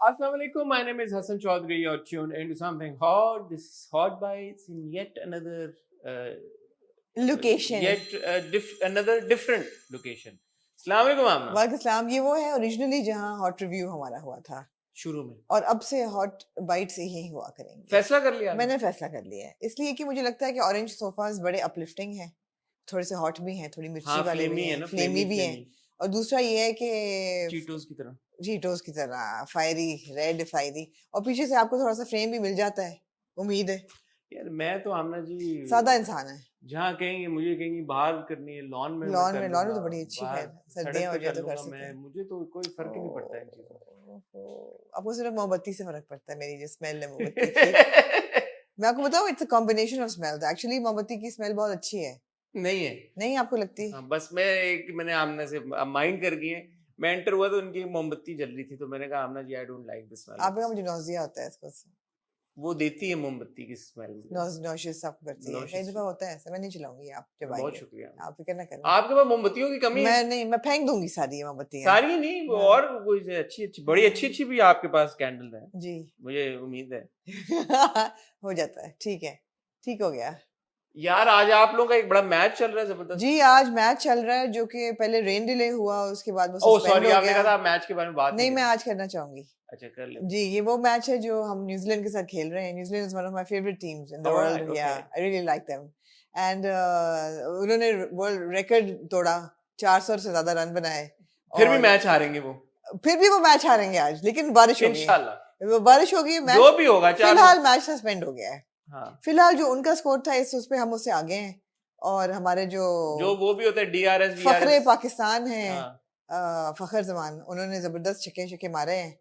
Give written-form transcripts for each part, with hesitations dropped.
Assalamualaikum. My name is Hassan Chaudhary. You're tuned into something hot. This is Hot Bites in yet another location another different location. Assalamu alaikum आमना. वालेकुम ये वो है originally जहाँ hot review हमारा हुआ था शुरू में और अब से हॉट बाइट से ही हुआ करेंगे। फैसला कर लिया मैंने फैसला कर लिया है इसलिए कि मुझे लगता है कि ऑरेंज सोफास बड़े अपलिफ्टिंग हैं, थोड़े से हॉट भी हैं, थोड़ी मिर्ची वाले भी हैं, फ्लेमी भी हैं, और दूसरा ये है कि चीटोस की तरह फायरी, रेड फायरी, और पीछे से आपको थोड़ा सा फ्रेम भी मिल जाता है, उम्मीद है। यार मैं तो आमना जी सादा इंसान है। जहाँ कहेंगे मुझे कहेंगे बाहर करनी है लॉन में तो बड़ी अच्छी है, सर्दियां हो जाए तो कर सकते हैं। मुझे तो कोई फर्क ही नहीं पड़ता इन चीजों से। आपको सिर्फ मोमबत्ती से फर्क पड़ता है, मेरी जो स्मेल है मोमबत्ती की। मैं आपको बताऊं, it's a combination of smells. Actually मोमबत्ती की स्मेल बहुत अच्छी है। नहीं आपको लगती? बस मैंने आमना से माइंड कर गई है। मैं एंटर हुआ तो उनकी मोमबत्ती जल रही थी तो मैंने कहा Aamna ji I don't like this smell. आपका मुझे नौजिया होता है इसको। वो देती है मोमबत्ती की स्मेल, नॉशियस आपको करती है। कई दफा होता है ऐसा। मैं नहीं चलाऊंगी, आप जब आएंगे। बहुत शुक्रिया। आप फिक्र ना करें। आपके पास मोमबत्तियों की कमी है? मैं फेंक दूंगी सारी मोमबत्तियां। सारी नहीं, वो और कोई अच्छी बड़ी अच्छी भी आपके पास कैंडल है जी, मुझे उम्मीद है। हो जाता है। ठीक है, ठीक हो गया। यार आज आप लोगों का एक बड़ा मैच चल रहा है जबरदस्त। जी आज मैच चल रहा है जो कि पहले रेन डिले हुआ, उसके बाद वो सस्पेंड हो गया। आपने कहा था मैच के बारे में बात नहीं, मैं आज करना चाहूंगी। अच्छा कर ले जी। ये वो मैच है जो हम न्यूजीलैंड के साथ खेल रहे हैं। New Zealand is one of my favourite teams in the world. Yeah I really like them and उन्होंने वर्ल्ड रिकॉर्ड तोड़ा, 400 से ज्यादा रन बनाए। फिर भी मैच हारेंगे वो। फिर भी वो मैच हारेंगे आज, लेकिन बारिश होगी इंशाल्लाह। बारिश होगी, मैच जो भी होगा। फिलहाल मैच सस्पेंड हो गया है। हाँ। फिलहाल जो उनका स्कोर था उस पे हम उससे आगे हैं, और हमारे जो वो भी होता है DRS फखरे पाकिस्तान है, फखर जमान, उन्होंने जबरदस्त छक्के मारे हैं।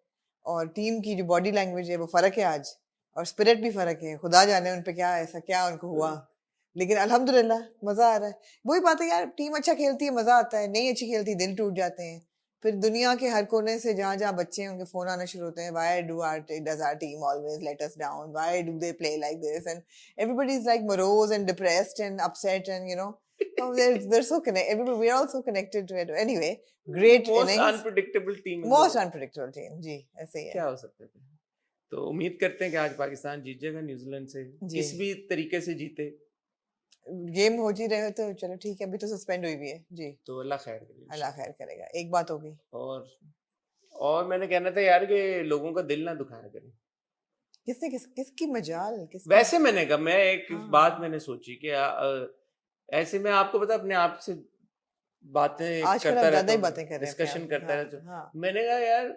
और टीम की जो बॉडी लैंग्वेज है वो फर्क है आज, और स्पिरिट भी फर्क है। खुदा जाने उन पे क्या ऐसा क्या उनको हुआ, लेकिन अल्हम्दुलिल्लाह मजा आ रहा है। वही बात है यार, टीम अच्छा खेलती है मजा आता है, नहीं अच्छी खेलती दिल टूट जाते हैं। फिर दुनिया के हर कोने से जहाँ जहाँ बच्चे हैं उनके फोन आना शुरू होते हैं, why does our team always let us down, why do they play like this, and everybody is like morose and depressed and upset, and you know they're so connected. We're all so connected to it. Anyway, great innings. Most unpredictable team. जी ऐसे ही है। क्या हो सकता है? तो उम्मीद करते हैं कि आज पाकिस्तान जीत जाएगा न्यूजीलैंड से, किस भी तरीके से जीते। गेम हो जी रहे तो चलो ठीक है, अभी तो सस्पेंड हुई भी है जी, तो अल्लाह खैर करेगा। एक बात होगी। और मैंने कहना था यार कि लोगों का दिल ना दुखाया करें। किसकी मजाल वैसे मैंने कहा, मैं एक बात मैंने सोची कि ऐसे में आपको पता अपने आप से बातें करता रहता हूं, डिस्कशन करता रहता हूं। मैंने कहा यार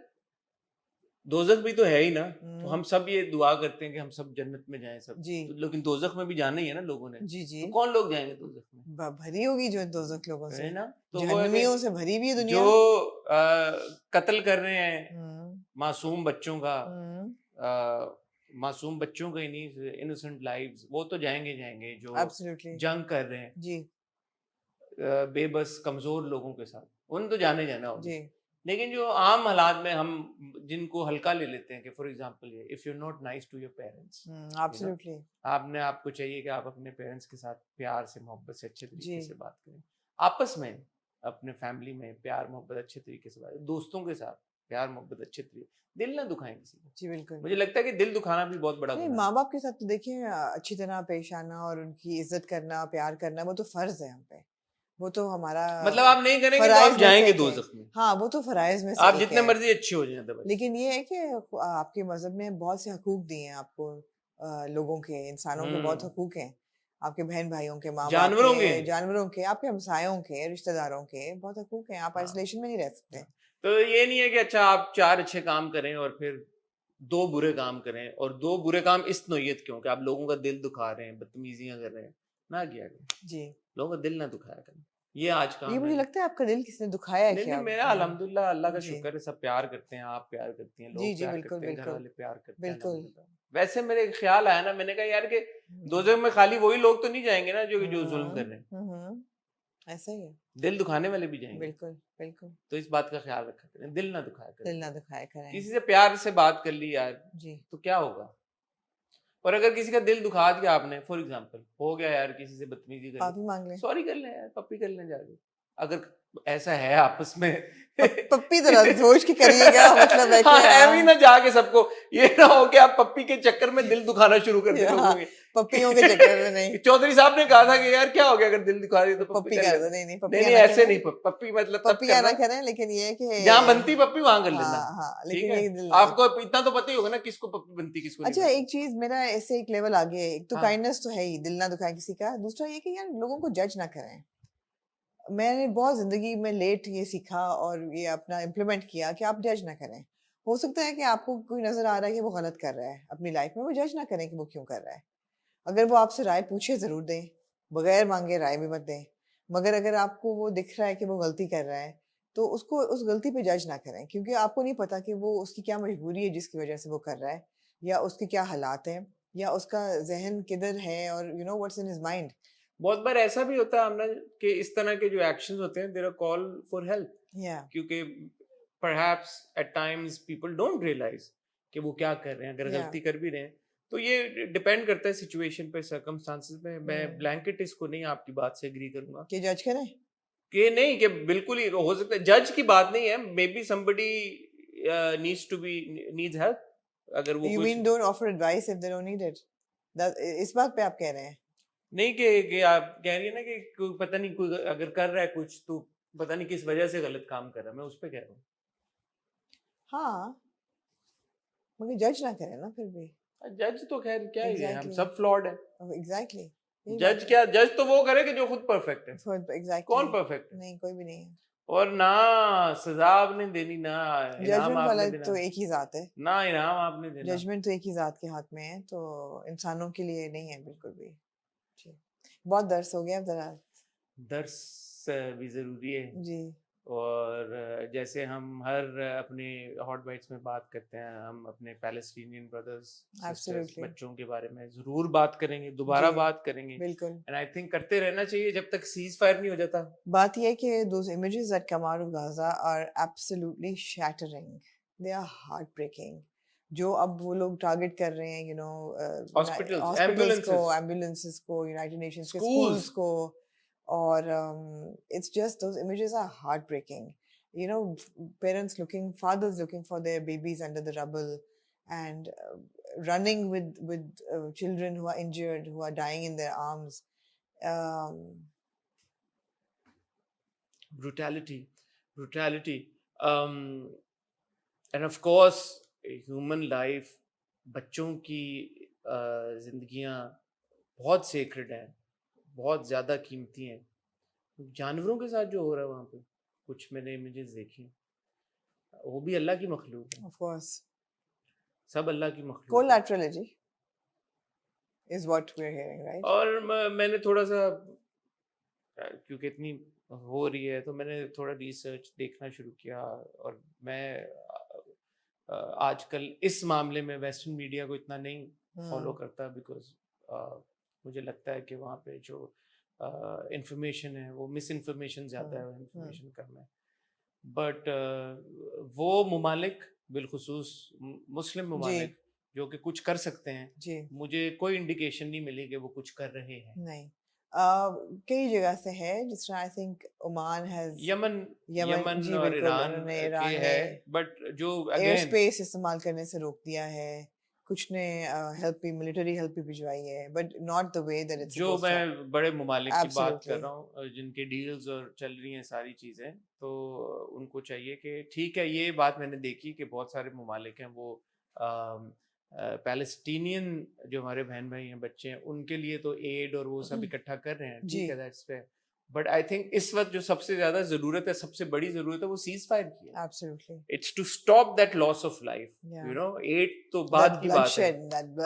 दोजख भी तो है ही ना, तो हम सब ये दुआ करते हैं कि हम सब जन्नत में जाएं सब जी। तो लेकिन दोजख में भी जाना ही है ना लोगों ने। जी जी। तो कौन लोग जाएंगे दोजख में? भरी होगी जो दोजख लोगों से, है ना। तो जहन्नमियों से भरी हुई है दुनिया। जो कत्ल कर रहे हैं मासूम बच्चों का, मासूम बच्चों का ही नहीं, इनोसेंट लाइव्स, वो तो जाएंगे। जो जंग कर रहे हैं जी, बेबस कमजोर लोगों के साथ, उन तो जाना होगा। लेकिन जो आम हालात में हम जिनको हल्का ले लेते हैं कि फॉर एग्जांपल ये if you are not nice to your parents, absolutely आपको चाहिए कि आप अपने पेरेंट्स के साथ प्यार से मोहब्बत से अच्छे तरीके से बात करें, आपस में अपने फैमिली में प्यार मोहब्बत अच्छे तरीके से बात, दोस्तों के साथ प्यार मोहब्बत अच्छे तरीके, दिल ना दुखाएं किसी को। जी बिल्कुल। मुझे लगता है कि दिल दुखाना भी बहुत बड़ा गुनाह है। माँ बाप के साथ तो देखिए अच्छी तरह पेश आना और उनकी इज्जत करना, प्यार करना, वो तो फर्ज है हम पे। वो तो हमारा मतलब आप नहीं करेंगे तो आप जाएंगे दोज़ख में। हाँ वो तो फराइज में से आप जितने मर्जी अच्छे हो जाए। लेकिन ये है कि आपके मजहब में बहुत से हकूक दिए हैं आपको, लोगों के, इंसानों के बहुत हकूक हैं, आपके बहन भाइयों के, माँ बाप के, जानवरों के, आपके हमसायों के, रिश्तेदारों के बहुत हकूक हैं। आप आइसोलेशन में नहीं रह सकते। तो ये नहीं है कि अच्छा आप 4 अच्छे काम करें और फिर 2 बुरे काम करें, और 2 बुरे काम इस नोयत क्यों कि आप लोगों का दिल दुखा रहे हैं, बदतमीजियां कर रहे हैं, ना किया जी, लोगों का दिल ना दुखाया करें। ये आज काम ये मुझे लगता है आपका दिल किसने दुखाया है क्या? नहीं, मेरा अल्हम्दुलिल्लाह अल्लाह का शुक्र है, सब प्यार करते हैं, आप प्यार करती हैं, लोग जी, प्यार बिल्कुल, करते हैं, घर बिल्कुल, वाले प्यार करते हैं। बिल्कुल। वैसे मेरे ख्याल आया ना, मैंने कहा यार कि दोज़ख में खाली वही लोग तो नहीं जाएंगे ना जो जुल्म कर रहे हैं, ऐसा ही है, दिल दुखाने वाले भी जाएंगे। बिल्कुल बिल्कुल। तो इस बात का ख्याल रखा करें, दिल ना दुखाया करें। किसी से प्यार से बात कर ली यार जी, तो क्या होगा। और अगर किसी का दिल दुखा दिया आपने, फॉर एग्जांपल हो गया यार किसी से बदतमीजी कर, माफी मांग लें, सॉरी कर लें यार, पप्पी कर लें जाके। अगर ऐसा है आपस में पप्पी तरह सोच के करिएगा, मतलब है हाँ, ऐवी ना जाके सबको ये ना हो कि आप पप्पी के चक्कर में दिल दुखाना शुरू कर दें लोगों के। पप्पियों के चक्कर में नहीं। चौधरी साहब ने कहा था कि यार क्या हो गया अगर दिल दिखा रही तो पप्पी कर दो। नहीं नहीं ऐसे नहीं, पप्पी मतलब तब पप्पियां ना करें, लेकिन ये कि जहाँ बनती पप्पी वहां कर लेना। हाँ, लेकिन ये दिल आपको इतना तो पता ही होगा ना किसको पप्पी बनती किसको नहीं। अच्छा, एक चीज मेरा ऐसे एक लेवल आगे, एक तो काइंडनेस तो है ही, दिल ना दुखाए किसी का। दूसरा ये कि यार लोगों को जज ना करें। मैंने बहुत जिंदगी में लेट ये सीखा और ये अपना इम्प्लीमेंट किया कि आप जज ना करें। हो सकता है कि आपको कोई नजर आ रहा है कि वो गलत कर रहा है अपनी लाइफ में, वो जज ना करें कि वो क्यों कर रहा है। अगर वो आपसे राय पूछे जरूर दें, बगैर मांगे राय भी मत दें। मगर अगर आपको वो दिख रहा है कि वो गलती कर रहा है तो उसको उस गलती पे जज ना करें, क्योंकि आपको नहीं पता कि वो उसकी क्या मजबूरी है जिसकी वजह से वो कर रहा है, या उसके क्या हालात हैं, या उसका जहन किधर है, और you know what's in his mind. बहुत बार ऐसा भी होता है हमने कि इस तरह के जो एक्शंस होते हैं, there are call for help, क्योंकि perhaps at times people don't realise कि वो क्या कर रहे हैं, अगर गलती कर भी रहे हैं तो ये डिपेंड करता है सिचुएशन पे, सर्कमस्टांसेस पे। मैं ब्लैंकेट इसको नहीं आपकी बात से एग्री करूंगा कि जज करें, कि नहीं, कि बिल्कुल ही हो सकता है, जज की बात नहीं है, maybe somebody needs to be needs help. अगर वो you mean don't offer advice if they don't need it? इस बात पे आप कह रहे हैं? नहीं कि आप कह रही है ना कि कोई पता नहीं, कोई अगर कर रहा है कुछ तो पता नहीं किस वजह से गलत काम कर रहा है, मैं उस पे कह रहा हूँ। हाँ, मगर जज ना करें ना फिर भी। जज तो खैर क्या ही है, हम सब फ्लॉड है। एग्जैक्टली। जज क्या, जज तो वो करे कि जो खुद परफेक्ट है। एग्जैक्टली। कौन परफेक्ट है? नहीं, कोई भी नहीं है। और ना सजा आपने देनी, ना इनाम आपने देना। तो एक ही जात है ना, इनाम आपने देना। जजमेंट तो एक ही जात के हाथ में है, तो इंसानों के लिए नहीं है बिल्कुल भी। जी, बहुत दर्स हो गया, जरा दर्स भी जरूरी है जी। और जैसे हम हर अपने हॉट बाइट्स में बात करते हैं, हम अपने पैलेस्टीनियन ब्रदर्स सिस्टर्स बच्चों के बारे में जरूर बात करेंगे, दोबारा बात करेंगे बिल्कुल। एंड आई थिंक करते रहना चाहिए जब तक सीज फायर नहीं हो जाता। बात यह है कि those images that come out of Gaza are absolutely shattering. They are heartbreaking. जो अब वो लोग टारगेट कर रहे हैं, हॉस्पिटल्स को, एम्बुलेंसेस को, यूनाइटेड नेशंस के स्कूल्स को, और it's just those images are heartbreaking. Fathers looking for their babies under the rubble, and running with children who are injured, who are dying in their arms. Brutality. And of course human life, बच्चों की जिंदगियां बहुत sacred हैं, बहुत ज़्यादा कीमती हैं। जानवरों के साथ जो हो रहा है वहाँ पे, कुछ मैंने इमेजेस देखी, वो भी अल्लाह की मखलूक है। Of course. सब अल्लाह की मखलूक। Collaterally is what we're hearing, right? और मैंने थोड़ा सा, क्योंकि इतनी हो रही है तो मैंने थोड़ा रिसर्च देखना शुरू किया, और मैं आजकल इस मामले में वेस्टर्न मीडिया को इतना नहीं फॉलो करता, बिकॉज मुझे लगता है कि वहाँ पे जो इंफॉर्मेशन है वो मिस इन्फॉर्मेशन ज़्यादा है इंफॉर्मेशन कम है। बट वो ममालिक, बिलखुसूस मुस्लिम ममालिक जो कि कुछ कर सकते हैं, मुझे कोई इंडिकेशन नहीं मिली कि वो कुछ कर रहे हैं। नहीं, कई जगह से है, जिस तरह I think Oman has, Yemen और ईरान है, बट जो एयर स्पेस इस्तेमाल करने से रोक दिया है, कुछ ने हेल्प भी, मिलिट्री हेल्प भी भिजवाई है, but not the way that it's जो मैं बड़े ममालिक की बात कर रहा हूँ जिनके डील्स और चल रही हैं सारी चीज़ें, तो उनको चाहिए कि ठीक है, ये बात मैंने देखी कि बहुत सारे ममालिक हैं वो पैलेस्टीनियन जो हमारे बहन भाई हैं, बच्चे हैं, उनके लिए तो एड और वो सब इकट्ठा कर रहे हैं, ठीक है, that's fair. But I think इस वक्त जो सबसे ज्यादा जरूरत है, सबसे बड़ी जरूरत है, वो सीज फायर की है। Absolutely, it's to stop that loss of life, एड तो बाद की बात है।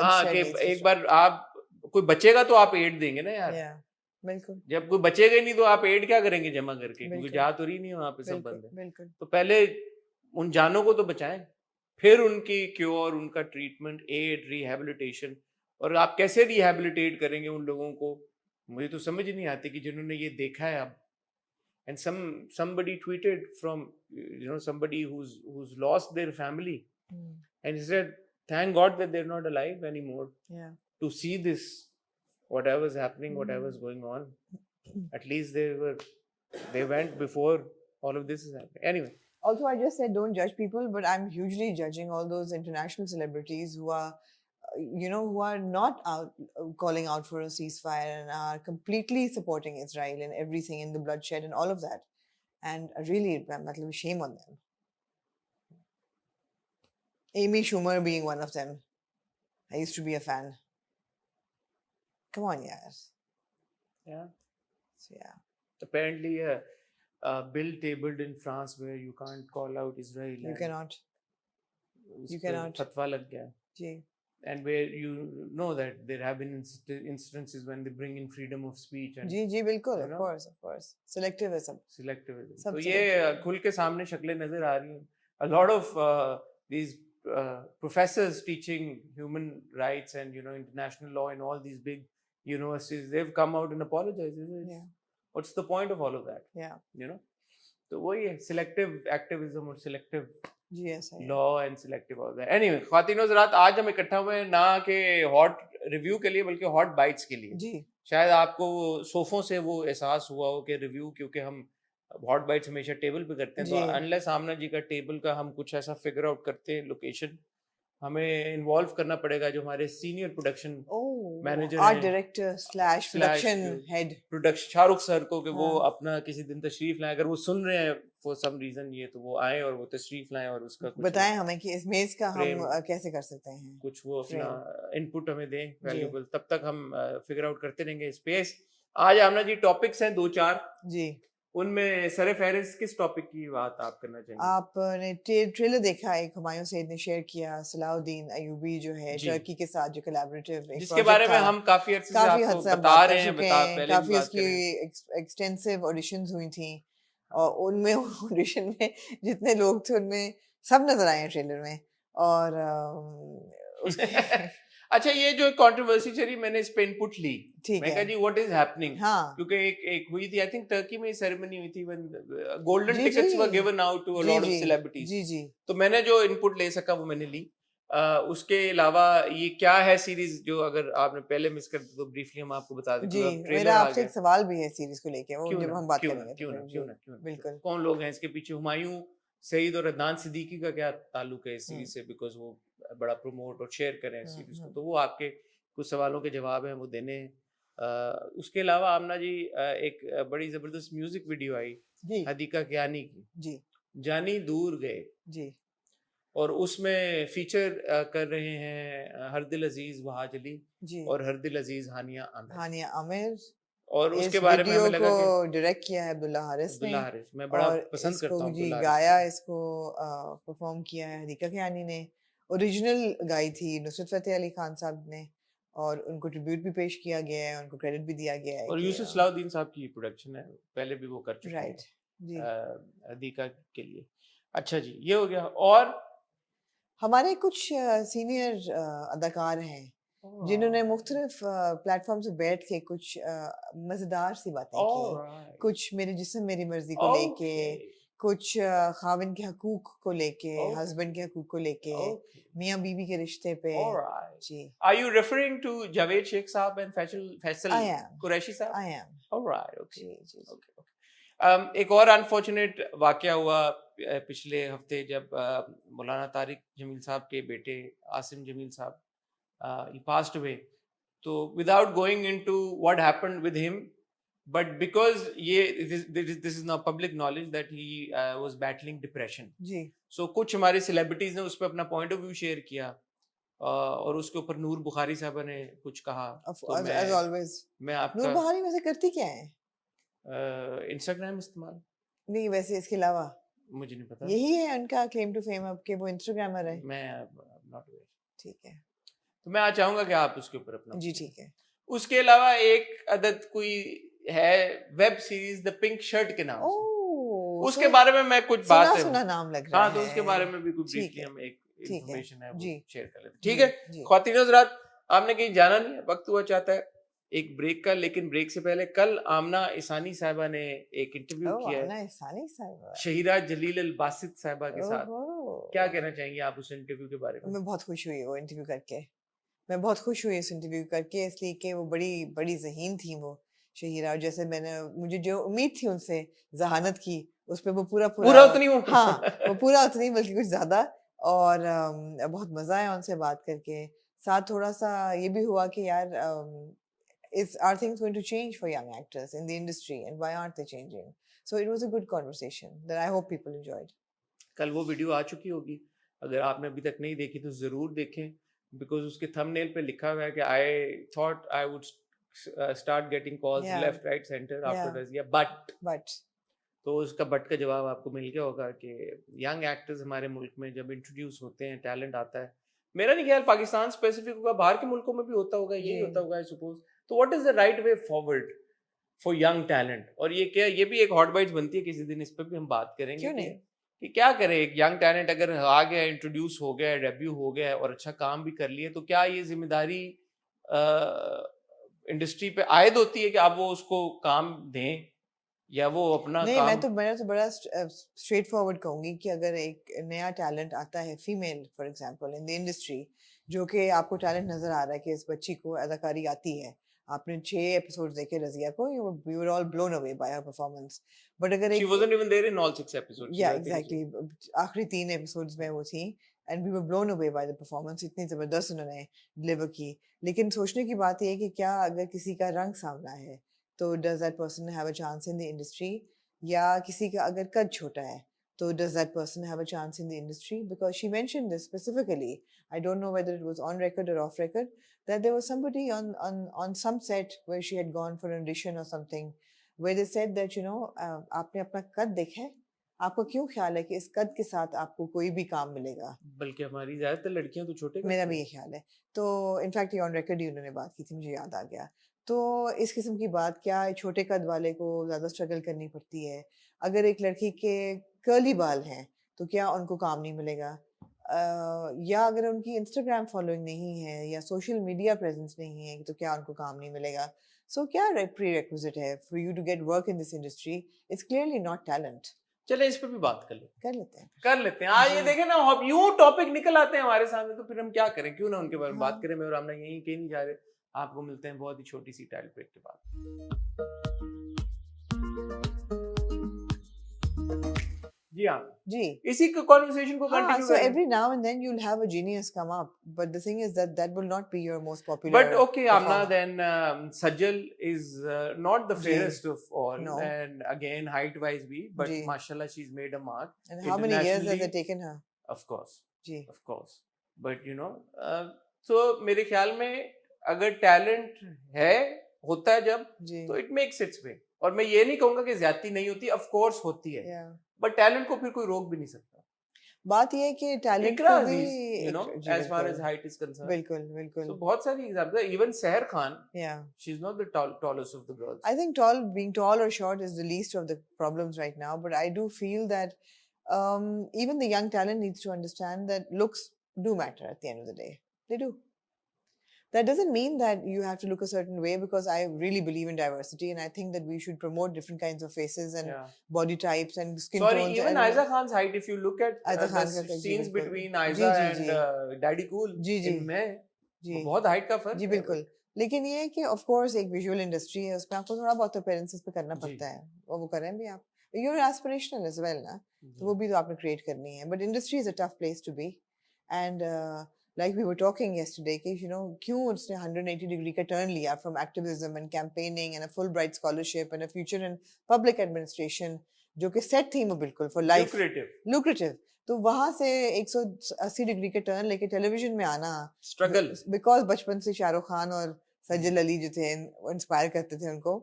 हाँ, कि एक बार आप कोई बचेगा तो आप एड देंगे ना यार, बिल्कुल। जब कोई बचेगा ही नहीं तो आप एड क्या करेंगे जमा करके, क्योंकि जा तो रही नहीं वहाँ पे सब बंद है। तो पहले उन जानों को तो बचाएं, फिर उनकी क्योर, उनका ट्रीटमेंट, एड, रिहैबिलिटेशन। और आप कैसे रिहैबिलिटेट करेंगे उन लोगों को, मुझे तो समझ नहीं आती कि जिन्होंने ये देखा है अब। And somebody tweeted from somebody who's lost their family and he said thank God that they're not alive anymore to see this, whatever's happening, whatever's going on. At least they went before all of this is happening. Anyway, Also, I just said don't judge people, but I'm hugely judging all those international celebrities who are, who are not out calling out for a ceasefire and are completely supporting Israel and everything in the bloodshed and all of that. And really, shame on them. Amy Schumer being one of them. I used to be a fan. Come on, yes. Yeah. So, yeah. Apparently, a bill tabled in France where you can't call out Israel. You cannot. You cannot. Fatwa lag gaya. Ji. And where you know that there have been instances when they bring in freedom of speech. And, जी जी बिल्कुल, of course. Selectivism. Selectivism. So ये खुल के सामने शक्लें नजर आ रही हैं. A lot of these professors teaching human rights and international law in all these big universities, they've come out and apologized. Yeah. What's the point of all of that? Yeah. तो वही है selective activism और selective law and selective all that. Anyway, ख्वातीनो ज़रात आज हम इकट्ठा हुए हैं ना कि हॉट रिव्यू के लिए बल्कि हॉट बाइट्स के लिए. जी. शायद आपको सोफों से वो एहसास हुआ हो कि रिव्यू, क्योंकि हम हॉट बाइट्स हमेशा टेबल पे करते हैं, तो अनलेस आमना जी का टेबल का हम कुछ ऐसा फिगर आउट करते हैं लोकेशन, हमें इन्वॉल्व करना पड़ेगा जो हमारे senior production manager art director / production head production Shahrukh sir को, कि वो अपना किसी दिन तशरीफ लाएं. अगर वो सुन रहे हैं फॉर सम रीजन ये, तो वो आए और वो तशरीफ लाएं और उसका कुछ बताएं हमें कि इस मेज का हम कैसे कर सकते हैं, कुछ वो अपना इनपुट हमें दें वैल्यूएबल. तब तक हम फिगर आउट करते रहेंगे स्पेस. आज आमना जी टॉपिक्स हैं 2-4 जी. उनमें सर फहरिस्त किस टॉपिक की बात आप करना चाहेंगे? आपने ट्रेलर देखा, एक हुमायूं सईद ने शेयर किया, सलाउद्दीन अयूबी जो है टर्की के साथ जो कोलैबोरेटिव जिसके बारे में हम काफी अर्से से आपको बता रहे हैं, काफी उसकी एक्सटेंसिव ऑडिशंस हुई थी और उनमें ऑडिशन में जितने लोग थे उनमें सब नजर आए ट्रेलर में. और अच्छा, ये जो कंट्रोवर्सी चली, मैंने इस पे इनपुट ली. मैं कहा जी व्हाट इज हैपनिंग, क्योंकि एक हुई थी, आई थिंक टर्की में सेरेमनी हुई थी when golden tickets were given out to a lot of celebrities. जी जी. तो मैंने जो इनपुट ले सका वो मैंने ली. उसके अलावा ये क्या है सीरीज, जो अगर आपने पहले मिस कर दी तो ब्रीफली हम आपको बता दें. जी, मेरा आपसे एक सवाल भी है सीरीज को लेके, वो जब हम बात करेंगे. क्यों ना बिल्कुल. कौन लोग हैं इसके पीछे? हुमायूं सईद और अदनान सिद्दीकी का क्या ताल्लुक है इस सीरीज से, बिकॉज वो बड़ा प्रमोट और शेयर करें इस सीरीज को, तो वो आपके कुछ सवालों के जवाब हैं वो देने हैं. उसके अलावा आमना जी एक बड़ी जबरदस्त म्यूजिक वीडियो आई हदीका कियानी की, जी, जानी दूर गए जी, और उसमें फीचर कर रहे हैं हरदिल अजीज वहाज अली और हरदिल अजीज हानिया आमिर. और उसके बारे में हमें लगा कि डायरेक्ट किया है अब्दुल्ला हारिस ने. मैं बड़ा पसंद करता हूं. जी, गाया इसको परफॉर्म किया है हदीका कियानी ने. ओरिजिनल गाई थी नुसरत फतेह अली खान साहब ने, और उनको ट्रिब्यूट भी पेश किया गया है, उनको क्रेडिट भी दिया गया है. और यूसुफ सलाउद्दीन साहब की प्रोडक्शन है, पहले भी वो कर चुके हैं. राइट जी. हदीका के लिए. अच्छा जी, ये हो गया. और हमारे कुछ सीनियर अदाकार हैं जिन्होंने मुख्तलिफ प्लेटफॉर्म से बैठ के कुछ मजेदार सी बातें की. कुछ मेरे जिस्म मेरी मर्जी को लेके, कुछ खाविन के हकूक को लेके, हस्बैंड के हकूक को लेके, मियां बीवी के रिश्ते पे. जी. Are you referring to Javed Sheikh साहब and Faisal Qureshi साहब? I am. Alright, okay. Ji. Okay. एक और अनफॉर्चुनेट वाकया हुआ पिछले हफ्ते, जब मौलाना तारिक जमील साहब के बेटे आसिम जमील साहब he passed away. So without going into what happened with him, but because this is now public knowledge that he was battling depression. Ji. So कुछ हमारे celebrities ने उस पर अपना point of view share किया, और उसके ऊपर नूर बुखारी साहब ने कुछ कहा. As always. मैं आपका नूर बुखारी वैसे करती क्या है? इंस्टाग्राम इस्तेमाल नहीं, वैसे इसके अलावा मुझे नहीं पता. यही है उनका क्लेम टू फेम अब के वो इंस्टाग्रामर है. मैं नॉट अवेयर. ठीक है, तो मैं आज चाहूंगा कि आप उसके ऊपर अपना. जी ठीक है. उसके अलावा एक अदद कोई है web series the pink shirt के नाम से, उसके बारे में मैं कुछ बात सुना नाम लग रहा है. हाँ, तो उसके बारे में भी कुछ ब्रीफली हम एक इंफॉर्मेशन है वो शेयर कर लेते हैं. ठीक है ख्वातीन हज़रात, आपने कहीं जाना नहीं है, वक्त हुआ चाहता है एक ब्रेक का, लेकिन ब्रेक से पहले कल आमना इसानी साहिबा ने एक इंटरव्यू किया है शहीरा जलील अल बासित साहिबा के साथ. क्या कहना चाहेंगे आप उस इंटरव्यू के बारे में? मैं बहुत खुश हुई वो इंटरव्यू करके. मैं बहुत खुश हुई इस इंटरव्यू करके, इसलिए कि वो बड़ी बड़ी ज़हीन थी. वो शहीरा, और जैसे मुझे जो उम्मीद थी उनसे जहानत की, उस पर वो पूरा उतनी हाँ वो पूरा उतनी बल्कि कुछ ज्यादा। और बहुत मजा आया उनसे बात करके। साथ थोड़ा सा ये भी हुआ कि यार are things going to change for young actors in the industry, and why aren't they changing? So it was a good conversation that I hope people enjoyed. कल वो वीडियो आ चुकी होगी, अगर आपने अभी तक नहीं देखी तो जरूर देखें, बिकॉज उसके थंबनेल पे लिखा हुआ है कि I thought I would start getting calls left right centre after Razia, but तो उसका बट का जवाब आपको मिल गया होगा कि यंग एक्टर्स हमारे मुल्क में जब इंट्रोड्यूस होते हैं, टैलेंट आता है, मेरा नहीं ख्याल पाकिस्तान स्पेसिफिक होगा, बाहर के मुल्कों में भी होता होगा, यही होता होगा आई सपोज। तो what is the right way forward for young talent? और ये भी एक हॉट बाइट्स बनती है, किसी दिन इस पर भी हम बात करेंगे। क्यों नहीं? कि क्या करे एक यंग टैलेंट अगर आ गया, इंट्रोड्यूस हो गया, डेब्यू हो गया और अच्छा काम भी कर लिए, तो क्या ये जिम्मेदारी इंडस्ट्री पे आयद होती है कि आप वो उसको काम दें या वो अपना नहीं, काम? मैं तो बड़ा स्ट्रेट फॉरवर्ड कहूंगी कि अगर एक नया टैलेंट आता है, female for example in the industry, जो कि आपको टैलेंट नजर आ रहा है कि इस बच्ची को अदाकारी आती है, आपने 6 एपिसोड्स देखे रजिया को, we were all blown away by her performance, but अगर she wasn't even there in all 6 episodes. Yeah, exactly. आखिरी 3 एपिसोड्स में वो थी, and we were blown away by the performance. इतनी जबरदस्त उन्होंने डिलीवर की। लेकिन सोचने की बात ये है कि क्या अगर किसी का रंग सांवला है तो does that person have a chance in the industry? या किसी का अगर कद छोटा है तो does that person have a chance in the industry? Because she mentioned this specifically. I don't know whether it was on record or off record, that there was somebody on some set where she had gone for an audition or something, where they said that आपने अपना कद देखा है, आपको क्यों ख्याल है कि इस कद के साथ आपको कोई भी काम मिलेगा? बल्कि हमारी ज्यादातर लड़कियां तो छोटे, मेरा भी ये ख्याल है। तो इनफैक्ट ये ऑन रिकॉर्ड ही उन्होंने बात की थी, मुझे याद आ गया। तो इस किस्म की बात, क्या छोटे कद वाले को ज़्यादा स्ट्रगल करनी पड़ती है? अगर एक लड़की के कर्ली बाल हैं तो क्या उनको काम नहीं मिलेगा? या अगर उनकी इंस्टाग्राम फॉलोइंग नहीं है या सोशल मीडिया प्रेजेंस नहीं है तो क्या उनको काम नहीं मिलेगा? सो क्या प्रीरेक्विजिट है for you to get work in this industry? It's clearly not talent. चले इस पे भी बात कर लेते हैं। आज ये देखें ना, अब यूं टॉपिक निकल आते हैं हमारे सामने, तो फिर हम क्या करें, क्यों ना उनके बारे में बात करें। मैं और आमना यही कहीं नहीं जा रहे। आपको मिलते हैं बहुत ही छोटी सी टाइल ब्रेक के बाद। जी हाँ जी, इसी कन्वर्सेशन को continue so every now and then you'll have a genius come up, but the thing is that will not be your most popular. But okay, Amna, then Sajal is not the fairest of all, no. And again height wise भी, but mashallah she's made a mark. And how many years has it taken her? Of course, of course, but so मेरे ख्याल में अगर talent है, होता है जब, तो it makes its way। और मैं ये नहीं कहूँगा कि ज्यादती नहीं होती, of course होती है, बट टैलेंट को फिर कोई रोक भी नहीं सकता। बात ये है कि टैलेंट को भी as far as height is concerned, बिल्कुल so बहुत सारी एग्जांपल है। even Seher Khan, she's not the tallest of the girls. I think being tall or short is the least of the problems right now, but I do feel that even the young talent needs to understand that looks do matter at the end of the day. They do. That doesn't mean that you have to look a certain way, because I really believe in diversity, and I think that we should promote different kinds of faces and body types and skin tones. Even Aiza Khan's height, if you look at the scenes between Aiza and Daddy Cool, इनमें बहुत height का फर्क जी बिल्कुल। लेकिन ये है कि of course एक visual industry है, उसमें आपको थोड़ा बहुत appearances पे करना पड़ता है, और वो करें भी आप। You're aspirational as well ना, तो वो भी तो आपने create करनी है। But industry is a tough place to be, and like we were talking yesterday, कि क्यों उसने 180 degree का turn लिया from activism and campaigning and a Fulbright scholarship and a future in public administration, जो कि set थी वो बिल्कुल for life, lucrative, तो वहाँ से 180 डिग्री के टर्न लेके टेलीविजन में आना स्ट्रगल, बिकॉज बचपन से शाहरुख खान और सज्जल अली जो थे इंस्पायर करते थे उनको,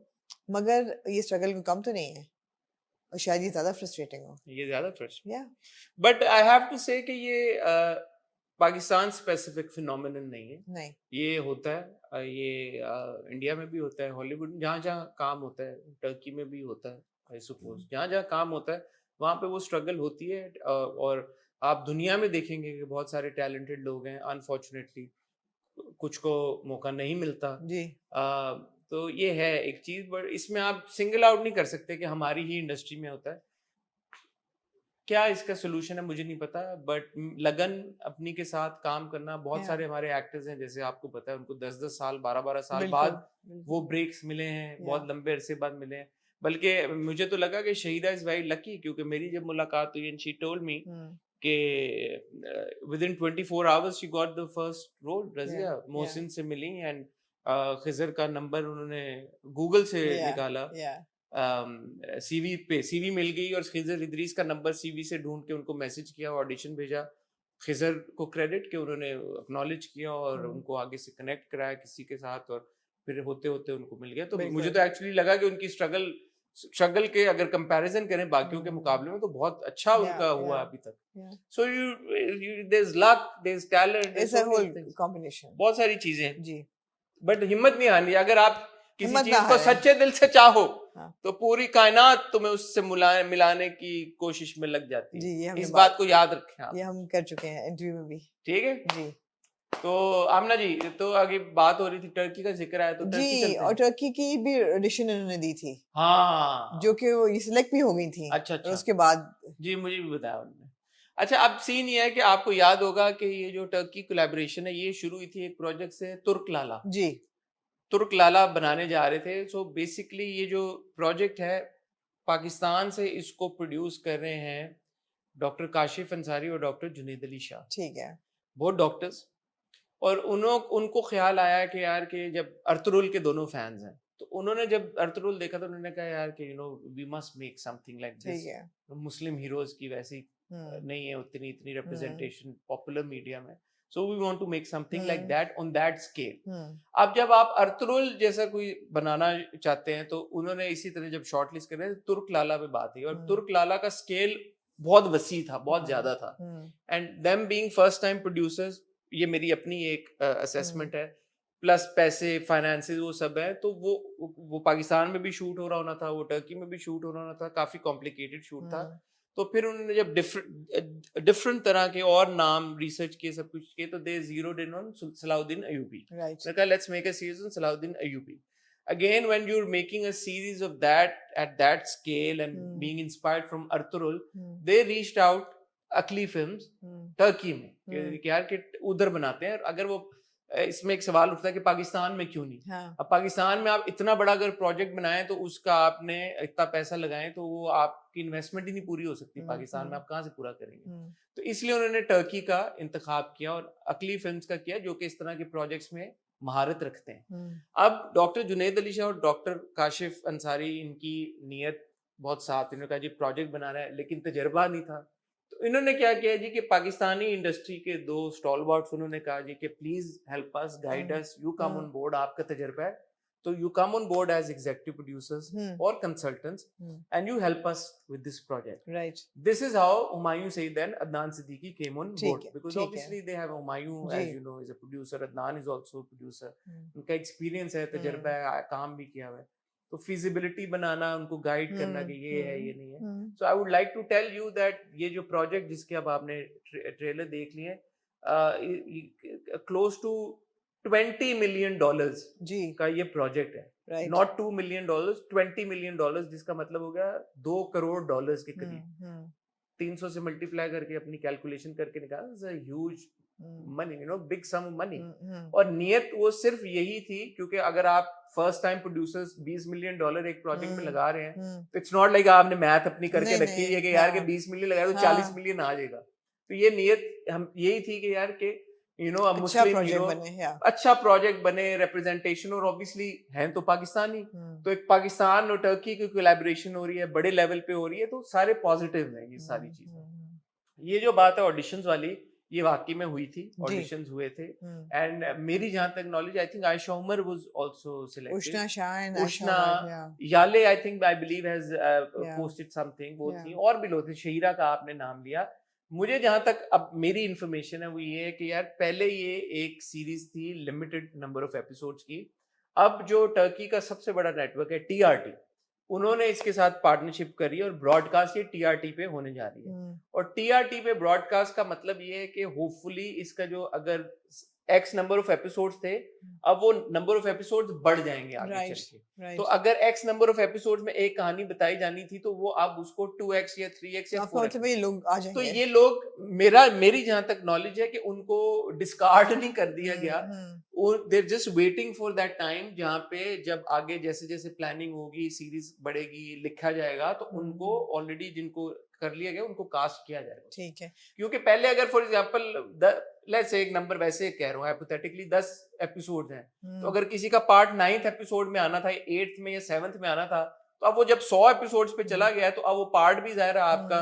मगर ये स्ट्रगल को कम तो नहीं है, और शायद ये ज्यादा फ्रस्ट्रेटिंग हो। ये ज्यादा frustrating, but I have to say कि ये पाकिस्तान स्पेसिफिक फिनोमिनन नहीं है। नहीं, ये होता है, ये इंडिया में भी होता है, हॉलीवुड में जहाँ जहाँ काम होता है, टर्की में भी होता है, आई सपोज जहाँ जहाँ काम होता है वहाँ पे वो स्ट्रगल होती है। और आप दुनिया में देखेंगे कि बहुत सारे टैलेंटेड लोग हैं, अनफॉर्चुनेटली कुछ को मौका नहीं मिलता जी। तो ये है एक चीज, बट इसमें आप सिंगल आउट नहीं कर सकते कि हमारी ही इंडस्ट्री में होता है। क्या इसका सोल्यूशन है मुझे नहीं पता, बट लगन अपनी के साथ काम करना, बहुत सारे हमारे एक्टर्स हैं जैसे आपको पता है उनको 10-10 साल 12-12 साल बाद वो ब्रेक्स मिले हैं, बहुत लंबे अरसे बाद मिले हैं। बल्कि मुझे तो लगा कि शहीदा इज वेरी लकी, क्योंकि मेरी जब मुलाकात हुई एंड शी टोल्ड मी कि within 24 hours she got the first role. Razia Mohsin से मिली एंड खिजर का नंबर उन्होंने गूगल से निकाला, सीवी मिल गई और खिजर इदरीस का नंबर सीवी से ढूंढ के उनको मैसेज किया, ऑडिशन भेजा। खिजर को क्रेडिट के उन्होंने एक्नॉलेज किया और उनको आगे से कनेक्ट कराया किसी के साथ, और फिर होते होते उनको मिल गया। तो मुझे तो एक्चुअली लगा कि उनकी स्ट्रगल के अगर कंपैरिजन करें बाकियों के मुकाबले में तो बहुत अच्छा उनका हुआ अभी तक। So there is luck, there is talent, it's a whole combination, बहुत सारी चीजें जी। बट हिम्मत नहीं हारनी। अगर आप किसी चीज को सच्चे दिल से चाहो तो पूरी कायनात तुम्हें उससे मिलाने की कोशिश में लग जाती है। जी, इस बात को याद रखें आप। ये हम कर चुके हैं इंटरव्यू में भी। ठीक है जी। तो आमना जी, तो आगे बात हो रही थी, टर्की का जिक्र आया तो टर्की जी, और टर्की की भी ऑडिशन उन्होंने दी थी, हाँ, जो कि वो सिलेक्ट भी हो गई थी। अच्छा, और उसके बाद जी मुझे भी बताया उन्होंने। अच्छा, अब सीन ये है कि आपको याद होगा कि ये जो टर्की कोलैबोरेशन है ये शुरू हुई थी एक प्रोजेक्ट से, तुर्क लाला। जी, तुर्क लाला बनाने जा रहे थे। सो बेसिकली ये जो प्रोजेक्ट है पाकिस्तान से इसको प्रोड्यूस कर रहे हैं डॉक्टर काशिफ अंसारी और डॉक्टर जुनैद अली शाह। ठीक है, बहुत डॉक्टर्स। और उनको ख्याल आया कि यार कि जब अर्तुरुल के दोनों फैंस हैं तो उन्होंने जब अर्तुरुल देखा तो उन्होंने कहा यार कि we must make something like this. Muslim heroes की वैसी नहीं है इतनी रिप्रेजेंटेशन पॉपुलर मीडिया में, so we want to make something like that on that scale. अब जब आप अर्तुरुल जैसा कोई बनाना चाहते हैं तो उन्होंने इसी तरह जब शॉर्टलिस्ट कर रहे थे तुर्क लाला पे बात की, और तुर्क लाला का स्केल बहुत वसी था, बहुत ज्यादा था। And them being first time producers, ये मेरी अपनी एक असेसमेंट है, प्लस पैसे फाइनेंसेस वो सब है, तो वो पाकिस्तान में भी शूट हो रहा होना था, वो टर्की में भी शूट हो रहा होना था, काफी कॉम्प्लिकेटेड शूट था। तो फिर उन्होंने जब डिफरेंट तरह के और नाम रिसर्च किए, सब कुछ किए, तो दे ज़ीरोड इन ऑन सलाहुद्दीन अय्यूबी। मैंने कहा let's make a series on Salahuddin Ayyubi. Again, when you're making a series of that at that scale and being inspired from Ertugrul, they reached out Akli films Turkey में कि यार कि उधर बनाते हैं। अगर वो इसमें एक सवाल उठता है कि पाकिस्तान में क्यों नहीं। अब पाकिस्तान में आप इतना बड़ा अगर प्रोजेक्ट बनाएं तो उसका आपने इतना पैसा लगाएं तो वो आपकी इन्वेस्टमेंट ही नहीं पूरी हो सकती। पाकिस्तान में आप कहाँ से पूरा करेंगे। तो इसलिए उन्होंने टर्की का इंतखाब किया और अकली फिल्म्स का किया, जो कि इस तरह के प्रोजेक्ट्स में महारत रखते हैं। अब डॉक्टर जुनैद अली शाह और डॉक्टर काशिफ अंसारी, इनकी नीयत बहुत साफ। इन्होंने कहा जी प्रोजेक्ट बना रहा है, लेकिन तजर्बा नहीं था। तो इन्होंने क्या किया जी कि पाकिस्तानी इंडस्ट्री के दो स्टॉलवर्ड्स उन्होंने कहा जी कि please help us, guide us, you come on board, आपका तजर्बा है तो you come on board as executive producers और consultants and you help us with this project. Right, this is how Humayun Saeed and Adnan Siddiqui came on board, because obviously they have Humayun as you know is a producer, Adnan is also producer, उनका experience है, तजर्बा है, काम भी किया हुआ है। तो फिजिबिलिटी बनाना, उनको गाइड करना कि ये है ये नहीं है। So I would like to tell you that ये जो प्रोजेक्ट जिसके अब आपने ट्रेलर देख लिए, क्लोज टू $20 मिलियन जी का ये प्रोजेक्ट है, नॉट $2 मिलियन, $20 मिलियन, जिसका मतलब हो गया $2 करोड़ के करीब। 300 से मल्टीप्लाई करके अपनी कैलकुलेशन करके निकाला, huge money, you know, big sum money. और नियत वो सिर्फ यही थी क्योंकि अगर आप फर्स्ट टाइम प्रोड्यूसर्स $20 मिलियन एक प्रोजेक्ट में लगा रहे हैं तो इट्स नॉट लाइक आपने मैथ अपनी करके रखी है कि यार के 20 मिलियन लगाया तो 40 मिलियन आ जाएगा। तो ये नियत हम यही थी कि यार के यू नो मुस्लिम हीरो अच्छा प्रोजेक्ट बने, रिप्रेजेंटेशन, और ऑब्वियसली हैं तो पाकिस्तानी, तो एक पाकिस्तान और टर्की की कोलैबोरेशन हो रही है, बड़े लेवल पे हो रही है, तो सारे पॉजिटिव हैं ये सारी चीजें। ये जो बात है ऑडिशंस वाली, ये वाकई में हुई थी, ऑडिशंस हुए थे। एंड मेरी जहां तक knowledge, I think Ayesha Omar was also selected, Ushna याले I think I believe has posted something, वो थी, और भी लोग थे, शहीरा का आपने नाम लिया। मुझे जहां तक अब मेरी इंफॉर्मेशन है वो ये है कि यार पहले ये एक सीरीज थी लिमिटेड नंबर ऑफ एपिसोड्स की। अब जो टर्की का सबसे बड़ा नेटवर्क है टीआरटी, उन्होंने इसके साथ पार्टनरशिप करी और ब्रॉडकास्ट ये टीआरटी पे होने जा रही है। और टीआरटी पे ब्रॉडकास्ट का मतलब ये है कि होपफुली इसका जो अगर एक्स नंबर ऑफ एपिसोड्स थे, अब वो नंबर ऑफ एपिसोड्स बढ़ जाएंगे आगे चल के। तो अगर एक्स नंबर ऑफ एपिसोड्स में एक कहानी बताई जानी थी तो वो आप उसको 2x या 3x या 4x लोग आ जाएंगे। तो ये लोग मेरी जहां तक नॉलेज है कि उनको डिस्कार्ड नहीं कर दिया गया, they're just waiting for that time जहाँ पे जब आगे जैसे जैसे प्लानिंग होगी, सीरीज बढ़ेगी, लिखा जाएगा, तो उनको ऑलरेडी जिनको कर लिया गया उनको कास्ट किया जाएगा। ठीक है, क्योंकि पहले अगर फॉर एग्जांपल लेट्स से एक नंबर वैसे कह रहा हूँ हाइपोथेटिकली 10 एपिसोड हैं, तो अगर किसी का पार्ट 9th एपिसोड में आना था, 8th में या 7th में आना था, तो अब वो जब 100 एपिसोड्स पे चला गया तो अब वो पार्ट भी ज़ाहिर है आपका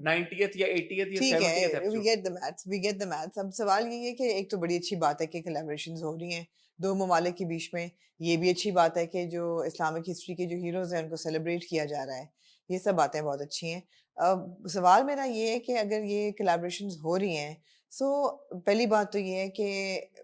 90th या 80th या 70th episode. We get the maths. अब सवाल ये है कि एक तो बड़ी अच्छी बात है कि कोलैबोरेशंस हो रही हैं दो ममालिक के बीच में, ये भी अच्छी बात है कि जो इस्लामिक हिस्ट्री के जो हीरोज हैं उनको सेलिब्रेट किया जा रहा है, ये सब बातें बहुत अच्छी हैं। अब सवाल मेरा ये है कि अगर ये कोलैबोरेशंस हो रही हैं, सो पहली बात तो ये है कि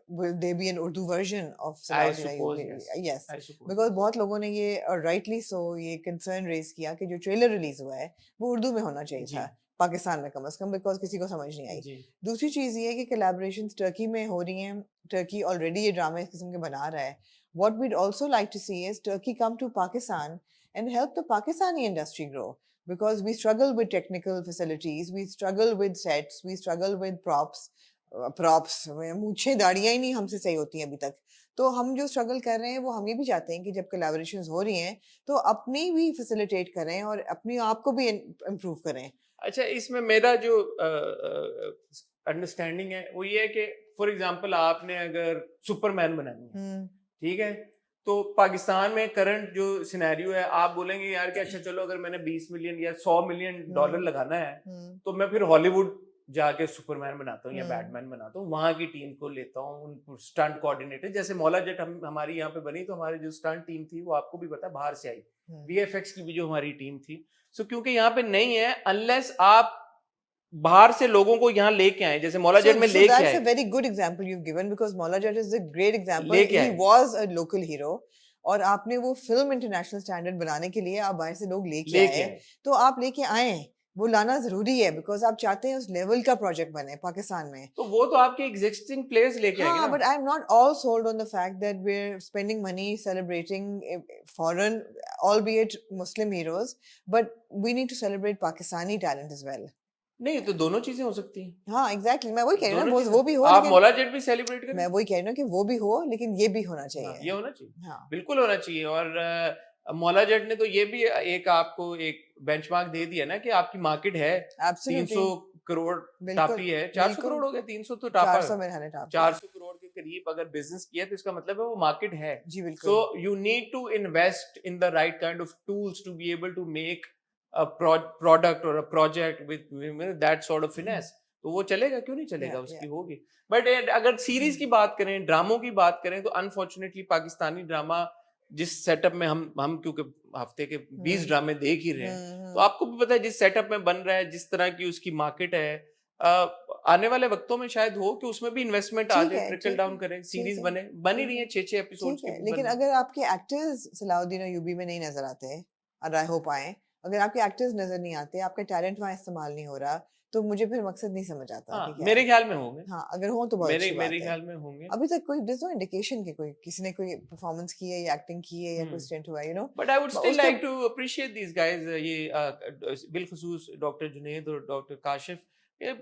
will there be an Urdu version of Salahuddin Ayyubi? Yes, because बहुत लोगों ने ये rightly so ये concern raise किया कि जो ट्रेलर रिलीज हुआ है वो उर्दू में होना चाहिए था पाकिस्तान में कम से कम, बिकॉज किसी को समझ नहीं आई। दूसरी चीज़ ये है कि कोलैबोरेशंस टर्की में हो रही हैं, टर्की ऑलरेडी ये ड्रामा इस किस्म के बना रहा है। What we'd also like to see is Turkey come to Pakistan and help the Pakistani industry grow, because we struggle with technical facilities, we struggle with sets, we struggle with props मूछे दाढ़ियाँ ही नहीं हमसे सही होती हैं अभी तक। तो हम जो स्ट्रगल कर रहे हैं वो हम ये भी चाहते हैं कि जब कोलैबोरेशंस हो रही हैं तो अपनी भी फैसिलिटेट करें और अपनी आप को भी इम्प्रूव करें। अच्छा, इसमें मेरा जो अंडरस्टैंडिंग है वो ये है कि फॉर एग्जांपल आपने अगर सुपरमैन बनानी है, ठीक है, तो पाकिस्तान में करंट जो सिनेरियो है, आप बोलेंगे यार कि अच्छा चलो अगर मैंने 20 मिलियन या 100 मिलियन डॉलर लगाना है तो मैं फिर हॉलीवुड जाके सुपरमैन बनाता हूँ या बैटमैन बनाता हूँ, वहां की टीम को लेता हूँ, उन स्टंट कोऑर्डिनेटर, जैसे मौला जट हमारी यहाँ पे बनी तो हमारी जो स्टंट टीम थी वो आपको भी पता है बाहर से आई, वीएफएक्स की भी जो हमारी टीम थी। सो क्योंकि यहाँ पे नहीं है, अनलेस आप बाहर से लोगों को यहाँ लेके आए, जैसे मौला जट में लेके आए। That's a very good example you've given, because Maula Jatt is a great example. He was a local hero, और आपने वो फिल्म इंटरनेशनल स्टैंडर्ड बनाने के लिए आप बाहर से लोग लेके आए, तो आप लेके आए, वो लाना जरूरी है, बिकॉज आप चाहते हैं उस लेवल का प्रोजेक्ट बने पाकिस्तान में। तो वो तो आपके एग्जिस्टिंग प्लेयर्स लेके आएंगे ना। But I am not all sold on the fact that we are spending money celebrating foreign albeit Muslim heroes, but we need to celebrate Pakistani talent as well. नहीं तो दोनों चीजें हो सकती हैं। हाँ एग्जैक्टली, मैं वही कह रही हूँ ना, वो भी हो, आप मौला जट भी सेलिब्रेट करें, मैं वही कह रही हूँ कि वो भी हो, लेकिन ये भी होना चाहिए। ये होना चाहिए, हाँ बिल्कुल होना चाहिए। और मौला जट ने तो ये भी एक आपको एक बेंचमार्क दे दिया ना कि आपकी मार्केट है 300 करोड़ टापी है, 400 करोड़ हो गया, 300 तो टापा, 400 करोड़ के करीब अगर बिजनेस किया तो इसका मतलब है वो मार्केट है। So you need to invest in the right kind of tools to be able to make a product or a project with that sort of finesse, तो वो चलेगा, क्यों नहीं चलेगा, उसकी होगी। बट अगर सीरीज की बात करें, ड्रामों की बात करें, तो अनफॉर्चुनेटली पाकिस्तानी ड्रामा जिस सेटअप में हम क्योंकि हफ्ते के 20 ड्रामे देख ही रहे हैं, तो आपको भी पता है जिस सेटअप में बन रहा है, जिस तरह की उसकी मार्केट है, आने वाले वक्तों में शायद हो कि उसमें भी इन्वेस्टमेंट आ जाए, ट्रिकल डाउन करें, सीरीज बन ही रही है 6-6 एपिसोड्स की। लेकिन अगर आपके एक्टर्स सलाहुद्दीन अय्यूबी में नहीं नजर आते, और आई होप आए, अगर आपके एक्टर्स नजर नहीं आते, आपका टैलेंट वहाँ इस्तेमाल नहीं हो रहा, तो मुझे फिर मकसद नहीं समझ आता। हाँ, मेरे ख्याल में होंगे। हाँ, अगर हो तो बहुत अच्छी बात है। मेरे ख्याल में होंगे। अभी तक कोई there's no indication कि कोई किसी ने कोई परफॉर्मेंस की है या एक्टिंग की है या कोई स्टंट हुआ है, you know। But I would still like to appreciate these guys, ये बिलखुसूस डॉक्टर जुनैद और डॉक्टर काशिफ, ये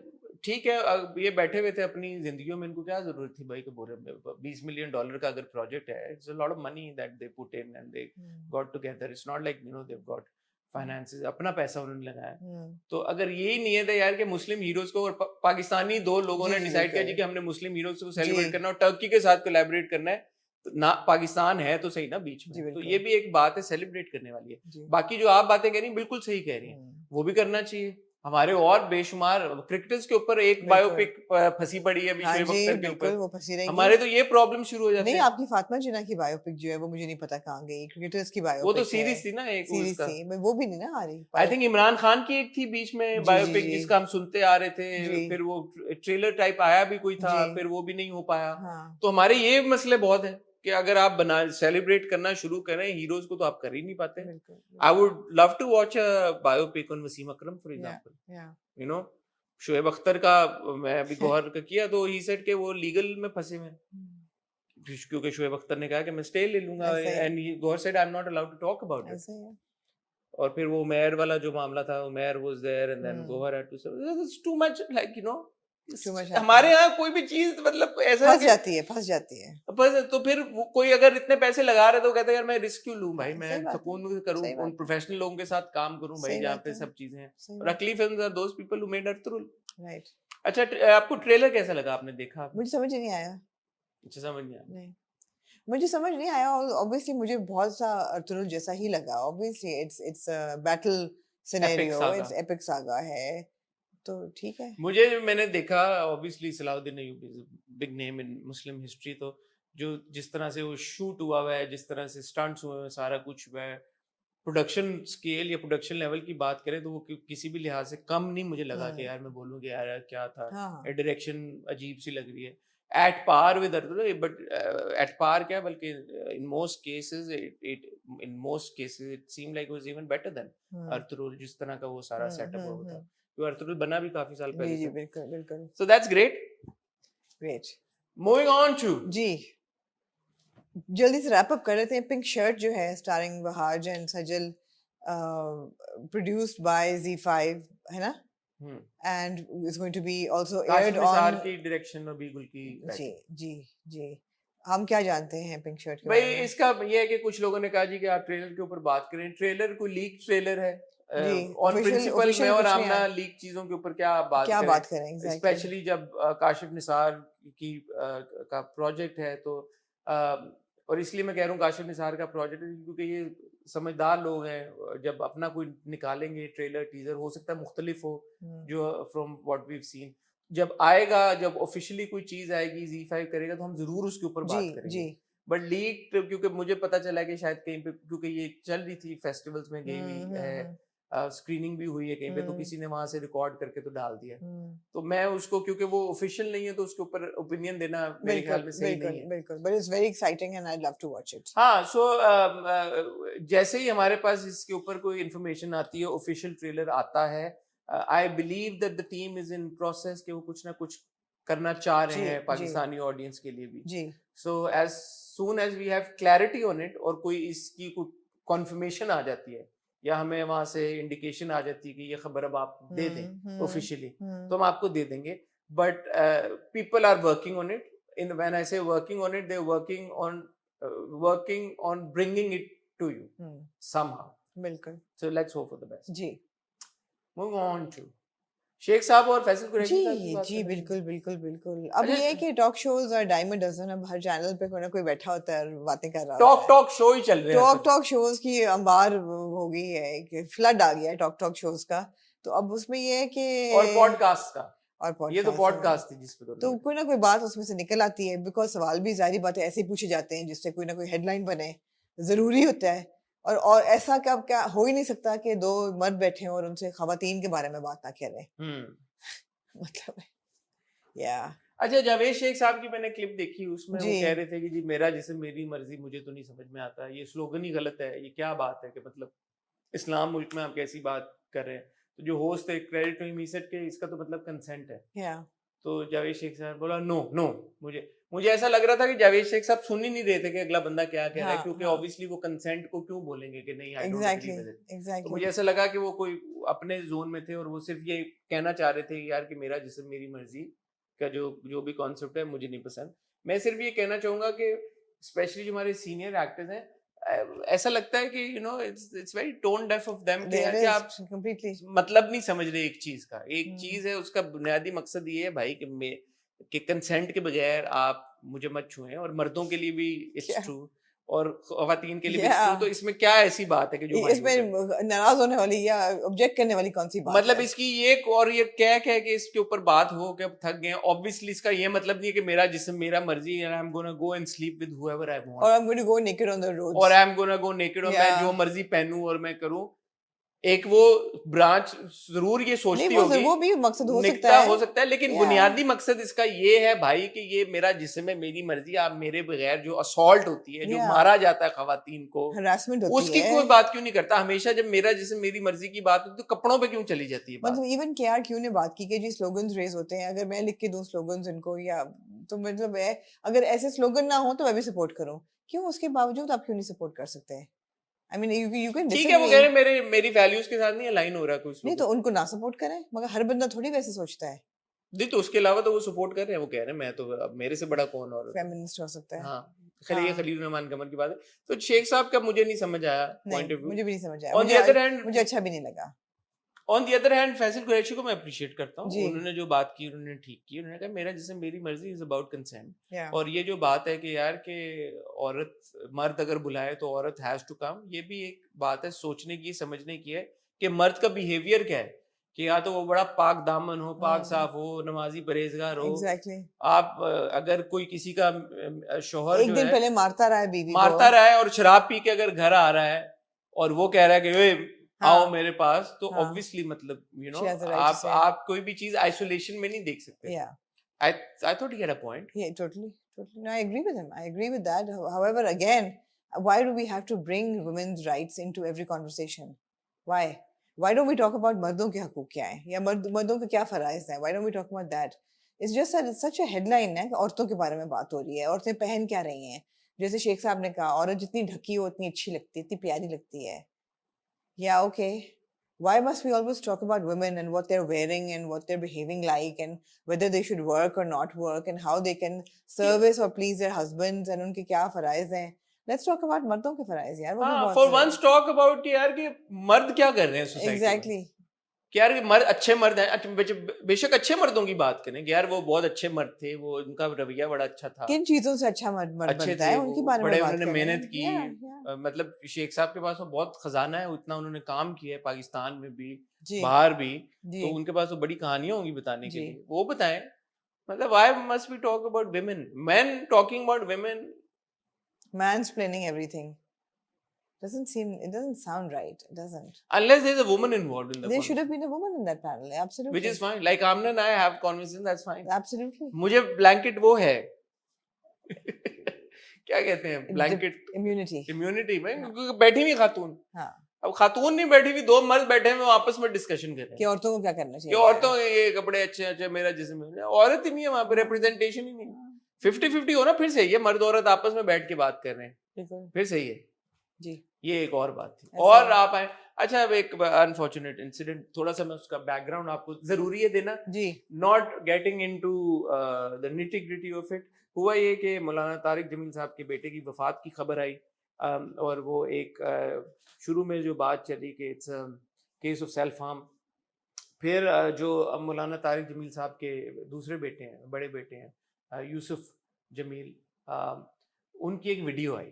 ठीक है, ये बैठे हुए थे अपनी जिंदगियों में, इनको क्या जरूरत थी भाई कि बोरे $20 मिलियन का अगर प्रोजेक्ट है, it's a lot of money that they put in and they got together, it's not like they've got finances, अपना पैसा उन्होंने लगाया। तो अगर यही नियत है यार कि मुस्लिम हीरोज को, और पाकिस्तानी दो लोगों ने डिसाइड किया जी कि हमने मुस्लिम हीरोज को सेलिब्रेट करना और टर्की के साथ कोलैबोरेट करना है, तो ना पाकिस्तान है तो सही ना बीच में, तो ये भी एक बात है सेलिब्रेट करने वाली है। बाकी जो आप बातें कह रही हैं बिल्कुल सही कह रही हैं, वो भी करना चाहिए। हमारे और बेशुमार क्रिकेटर्स के ऊपर एक बायोपिक फंसी पड़ी है अभी शोएब अख्तर के ऊपर, वो फंसी रहेगी। हमारे तो ये प्रॉब्लम शुरू हो जाती है। नहीं, आपकी फातिमा जिन्ना की बायोपिक जो है वो मुझे नहीं पता कहाँ गई, क्रिकेटर्स की बायोपिक, वो तो सीरीज थी ना, एक सीरीज थी, वो भी नहीं ना आ रही। आई थिंक इमरान खान की एक थी बीच में बायोपिक जिसका हम सुनते आ रहे थे, फिर वो ट्रेलर टाइप आया भी कोई था, फिर वो भी नहीं हो पाया। तो हमारे ये मसले बहुत है कि अगर आप सेलिब्रेट करना शुरू करें हीरोज को तो आप कर ही नहीं पाते। I would love to watch a biopic on Wasim Akram for example, you know, Shoaib Akhtar का मैं अभी गौर किया तो ही सेड के वो लीगल में फंसे हुए हैं क्योंकि शोएब अख्तर ने कहा कि मैं स्टे ले लूंगा and Gohar said I am not allowed to talk about it. और फिर वो उमैर वाला जो मामला था, Umair was there and then Gohar had to say it's too much like you know हमारे यहाँ कोई भी चीज मतलब ऐसा फंस जाती है बस। तो फिर कोई अगर इतने पैसे लगा रहे तो कहता है यार मैं रिस्क क्यों लूं भाई, मैं सुकून करूं, उन प्रोफेशनल लोगों के साथ काम करूं भाई जहाँ पे सब चीजें हैं। और Akli films are those people who made Ertugrul. Right. अच्छा आपको ट्रेलर कैसा लगा, आपने देखा? मुझे समझ नहीं आया। अच्छा समझ नहीं आया? नहीं मुझे समझ नहीं आया और ऑब्वियसली मुझे बहुत सा अर्थुरुल जैसा ही लगा। Obviously it's battle scenario, it's epic saga है तो ठीक है। मुझे मैंने देखा obviously Salahuddin Ayyubi is a big name in Muslim history, तो जो जिस तरह से वो शूट हुआ हुआ है, जिस तरह से स्टंट्स हुए हैं, सारा कुछ हुआ है, प्रोडक्शन स्केल या प्रोडक्शन लेवल की बात करें तो वो किसी भी लिहाज से कम नहीं मुझे लगा कि यार मैं बोलूँ कि यार क्या था। डायरेक्शन अजीब सी लग रही है, at par with Ertugrul, but at par क्या बल्कि in most cases it seem like was even better than Ertugrul, जिस तरह का वो सारा सेटअप हुआ था। तो अर्थुरुल बना भी काफी साल पहले। जी बिल्कुल बिल्कुल। So that's great. Moving on to जी जल्दी से रैप अप कर लेते हैं। पिंक शर्ट जो है starring Wahaj and Sajal, produced by Z5 है ना, and is going to be also aired on की डायरेक्शन और बीगुल की। जी जी जी हम क्या जानते हैं पिंक शर्ट के भाई बारे में? इसका ये है कि कुछ लोगों ने कहा जी कि आप ट्रेलर के ऊपर बात करें, ट्रेलर कोई लीक ट्रेलर है ऑन प्रिंसिपल में, और हम ना लीक चीजों के ऊपर क्या बात करें स्पेशली जब काशिफ निसार की का प्रोजेक्ट है तो और इसलिए मैं कह रहा हूँ काशिफ निसार का प्रोजेक्ट क्योंकि ये समझदार लोग हैं, जब अपना कोई निकालेंगे ट्रेलर टीजर हो सकता है मुख्तलिफ हो जो from what we have seen, जब आएगा जब ऑफिशियली कोई चीज आएगी Z5 करेगा तो हम जरूर उसके ऊपर बात करेंगे। बट लीक क्योंकि मुझे पता चला कि शायद कहीं पे क्योंकि ये चल रही थी फेस्टिवल्स में गई हुई है, स्क्रीनिंग भी हुई है कहीं पे, तो किसी ने वहां से रिकॉर्ड करके तो डाल दिया, तो मैं उसको क्योंकि वो ऑफिशियल नहीं है तो उसके ऊपर ओपिनियन देना मेरे ख्याल में सही नहीं है। बिल्कुल but it's very exciting and I love to watch it. हाँ सो जैसे ही हमारे पास इसके ऊपर कोई इन्फॉर्मेशन आती है, ऑफिशियल ट्रेलर आता है, I believe that the team is in process कि वो कुछ ना कुछ करना चाह रहे हैं पाकिस्तानी ऑडियंस के लिए भी। So as soon as we have clarity on it और कोई इसकी कोई कॉन्फर्मेशन आ जाती है या हमें वहां से इंडिकेशन आ जाती है कि ये खबर अब आप दे दें ऑफिशियली, तो हम आपको दे देंगे। But people are working on it, in when I say working on it, they are working on bringing it to you somehow. बिल्कुल। So let's hope for the best. जी मूव ऑन टू शेख साहब और फैसल कुरैशी जी जी बिल्कुल बिल्कुल बिल्कुल। अब ये है कि टॉक शोज और डायमंड डजन अब हर चैनल पे कोई ना कोई बैठा होता है और बातें कर रहा है। टॉक शो ही चल रहे हैं, टॉक शोज की अंबार हो गई है कि फ्लड आ गया है टॉक शोज का। तो अब उसमें ये है कि और पॉडकास्ट का, और ये तो पॉडकास्ट थी जिस पे तो कोई ना कोई बात उसमें से निकल आती है, बिकॉज सवाल भी जारी बातें ऐसे ही पूछे जाते हैं जिससे कोई ना कोई हेडलाइन बने, जरूरी होता है। और ऐसा क्या हो ही नहीं सकता कि दो मर्द बैठे और उनसे खवातीन के बारे में बात ना करें। मतलब या अच्छा जावेद शेख साहब की मैंने क्लिप देखी, उसमें वो कह रहे थे कि जी मेरा जिस्म मेरी मर्जी, मुझे तो नहीं समझ में आता, ये स्लोगन ही गलत है, ये क्या बात है कि मतलब इस्लाम मुल्क में आप कैसी बात कर रहे हैं। तो जो होस्ट है credit to him, he said के इसका तो मतलब कंसेंट है। तो जावेद शेख साहब बोला नो मुझे ऐसा लग रहा था कि जावेद शेख साहब सुन ही नहीं रहे थे कि अगला बंदा क्या कह रहा है, क्योंकि ऑब्वियसली वो कंसेंट को क्यों बोलेंगे कि नहीं I don't agree with it. तो मुझे ऐसा लगा कि वो कोई अपने जोन में थे और वो सिर्फ ये कहना चाह रहे थे यार कि मेरा जिस्म मेरी मर्जी का जो भी कॉन्सेप्ट है मुझे नहीं पसंद। मैं सिर्फ ये कहना चाहूंगा कि स्पेशली जो हमारे सीनियर एक्टर्स हैं, ऐसा लगता है कि you know it's very tone deaf of them कि आप कंप्लीटली मतलब नहीं समझ रहे एक चीज का। एक चीज है, उसका बुनियादी मकसद ये है भाई कि कंसेंट के बगैर आप मुझे मत छुएं, और मर्दों के लिए भी इट्स ट्रू और ख्वातीन के लिए भी ट्रू। तो इसमें क्या ऐसी बात है कि जो इसमें नाराज होने वाली या ऑब्जेक्ट करने वाली कौन सी बात मतलब है? इसकी ये और ये क्या कि इसके ऊपर बात हो कि अब थक गए। ऑब्वियसली इसका ये मतलब नहीं है कि मेरा जिस्म मेरा मर्जी है, I am gonna go and sleep with whoever I want, और I am gonna go naked on the roads, और I am gonna go naked, और मैं जो मर्जी पहनूं और मैं करूं। एक वो ब्रांच जरूर ये सोचती होगी, वो भी मकसद हो सकता है, लेकिन बुनियादी मकसद इसका ये है भाई कि ये मेरा जिस्म है, मेरी मर्जी, आप मेरे बगैर जो असॉल्ट होती है, जो मारा जाता है खवातीन को, हरासमेंट होती उसकी है, कोई बात क्यों नहीं करता? हमेशा जब मेरा जिस्म मेरी मर्जी की बात होती है तो कपड़ों पे क्यों चली जाती है बात? मतलब इवन KRQ ने बात की कि जी स्लोगन्स रेज होते हैं, अगर मैं लिख के दूं स्लोगन्स इनको, या तो मतलब अगर ऐसे स्लोगन ना हो तो मैं भी सपोर्ट करूं, क्यों उसके बावजूद आप क्यों नहीं सपोर्ट कर सकते? I mean, you can ठीक है, वो कह रहे हैं मेरी वैल्यूज के साथ नहीं अलाइन हो रहा कुछ, नहीं तो उनको ना सपोर्ट करें, मगर हर बंदा थोड़ी वैसे सोचता है। नहीं तो उसके अलावा तो वो सपोर्ट कर रहे हैं, वो कह रहे हैं मैं तो, अब मेरे से बड़ा कौन और फेमिनिस्ट हो सकता है। हाँ, खलील रहमान कमर की बात है। तो शेख साहब का मुझे नहीं समझ आया पॉइंट ऑफ व्यू, मुझे भी नहीं समझ आया, ऑन द अदर हैंड मुझे अच्छा भी नहीं लगा। On the other hand Faisal Qureshi को मैं अप्रिशिएट करता हूँ, उन्होंने जो बात की उन्होंने ठीक की, उन्होंने कहा मेरा जिसम मेरी मर्जी इज अबाउट कंसेंट, और ये जो बात है कि यार के औरत मर्द अगर बुलाए तो औरत हैज टू कम, ये भी एक बात है सोचने की, समझने की है कि मर्द का बिहेवियर क्या है, कि या तो वो बड़ा पाक दामन हो, पाक साफ हो, नमाजी परहेजगार हो। आप अगर कोई किसी का शोहर एक दिन पहले मारता रहा है बीवी को, मारता रहा है और शराब पी के अगर घर आ रहा है और वो कह रहा है कि आओ मेरे पास, तो ऑब्वियसली मतलब यू नो आप कोई भी चीज आइसोलेशन में नहीं देख सकते। I thought he had a point. Yeah, totally. No, I agree with him. I agree with that. However, again, why do we have to bring women's rights into every conversation? Why? Why don't we talk about मर्दों के हकूक क्या है, या मर्दों के क्या फराइज हैं? Why don't we talk about that? It's just that it's such a headline है कि औरतों के बारे में बात हो रही है, औरतें पहन क्या रही हैं। जैसे शेख साहब ने कहा, औरत जितनी ढकी हो उतनी अच्छी लगती है, इतनी प्यारी लगती है। Yeah, okay. Why must we always talk about women and what they're wearing and what they're behaving like and whether they should work or not work and how they can service or please their husbands and उनके क्या फराइज हैं? Let's talk about मर्दों के फराइज यार, वो भी बहुत for once talk about यार कि मर्द क्या कर रहे हैं सोसाइटी में। Exactly. कि यार मर्द अच्छे मर्द हैं, बेशक अच्छे मर्दों की बात करें कि यार वो बहुत अच्छे मर्द थे, वो उनका रवैया बड़ा अच्छा था, किन चीजों से अच्छा मर्द बनता है उनकी बारे में बात उन्होंने मेहनत की, मतलब शेख साहब के पास वो बहुत खजाना है, उतना उन्होंने काम किया है पाकिस्तान में भी, बाहर भी, तो उनके पास तो बड़ी कहानियां होंगी बताने के लिए, वो बताएं। मतलब why must we talk about women? Men talking about women, mansplaining everything. It doesn't sound right. It doesn't. Unless there's a woman involved in the There should have been a woman in that panel. Absolutely. Which is fine. Like Amna and I have conversation, that's fine. Absolutely. मुझे blanket वो है क्या कहते हैं blanket immunity में बैठी हुई खातून, अब खातून नहीं बैठी हुई, दो मर्द बैठे हैं, वो आपस में डिस्कशन कर रहे हैं कि औरतों को क्या करना चाहिए, कि औरतों ये कपड़े अच्छे अच्छे, मेरा जिस्म है, औरत ही नहीं है वहां पे, रिप्रेजेंटेशन ही नहीं, 50-50 हो ना, फिर सही है, मर्द औरत आपस में बैठ के बात कर रहे हैं, फिर सही है जी। ये एक और बात थी। और आप आए, अच्छा अब एक अनफॉर्चुनेट इंसिडेंट, थोड़ा सा मैं उसका बैकग्राउंड आपको जरूरी है देना जी, not getting into the nitty gritty of it. हुआ ये कि मौलाना तारिक जमील साहब के बेटे की वफात की खबर आई, और वो एक शुरू में जो बात चली कि it's case of self harm, फिर जो मौलाना तारिक जमील साहब के दूसरे बेटे हैं, बड़े बेटे हैं यूसुफ जमील, उनकी एक वीडियो आई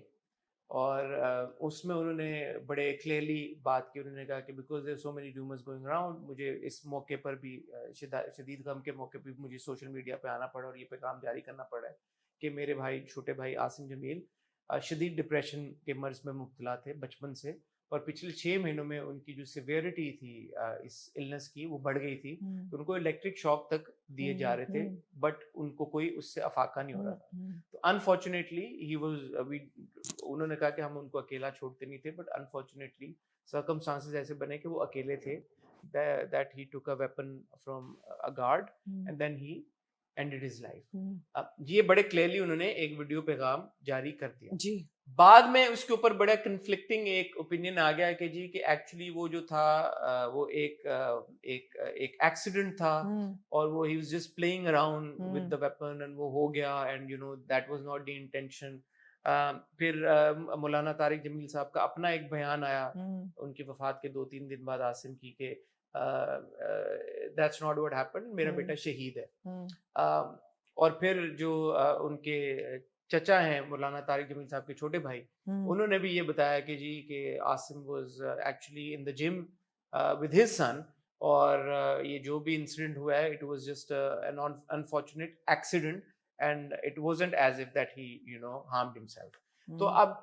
और उसमें उन्होंने बड़े क्लियरली बात की, उन्होंने कहा कि because there so many rumours going around, मुझे इस मौके पर भी शदीद गम के मौके पर मुझे सोशल मीडिया पे आना पड़ा और ये पैगाम जारी करना पड़ा है कि मेरे भाई, छोटे भाई आसिम जमील शदीद डिप्रेशन के मर्ज में मुब्तला थे बचपन से, और पिछले 6 महीनों में उनकी जो सिवियरिटी थी इस इलनेस की वो बढ़ गई थी, तो उनको इलेक्ट्रिक शॉक तक दिए जा रहे थे, बट उनको कोई उससे अफाका नहीं हो रहा था। तो अनफॉर्चुनेटली ही वाज, उन्होंने कहा कि हम उनको अकेला छोड़ते नहीं थे, बट अनफॉर्चुनेटली सर्कमस्टांसेस ऐसे बने कि वो अकेले थे, that he took a weapon from a guard and then he ended his life. अब ये बड़े क्लियरली उन्होंने एक वीडियो पैगाम जारी कर दिया जी। बाद में उसके ऊपर बड़ा कन्फ्लिक्टिंग एक ओपिनियन आ गया कि जी कि एक्चुअली वो जो था वो एक एक्सीडेंट था और वो he was just playing around with the weapon and वो हो गया, and you know that was not the intention. फिर मौलाना तारिक जमील साहब का अपना एक बयान आया उनकी वफात के 2-3 दिन बाद आसिम की के that's not what happened, मेरा बेटा शहीद है। और फिर जो उनके चचा हैं मौलाना तारिक जमील साहब के छोटे भाई, उन्होंने भी ये बताया कि जी कि Asim was actually in the gym with his son, और ये जो भी इंसिडेंट हुआ है it was just an unfortunate accident and it wasn't as if that he harmed himself। तो अब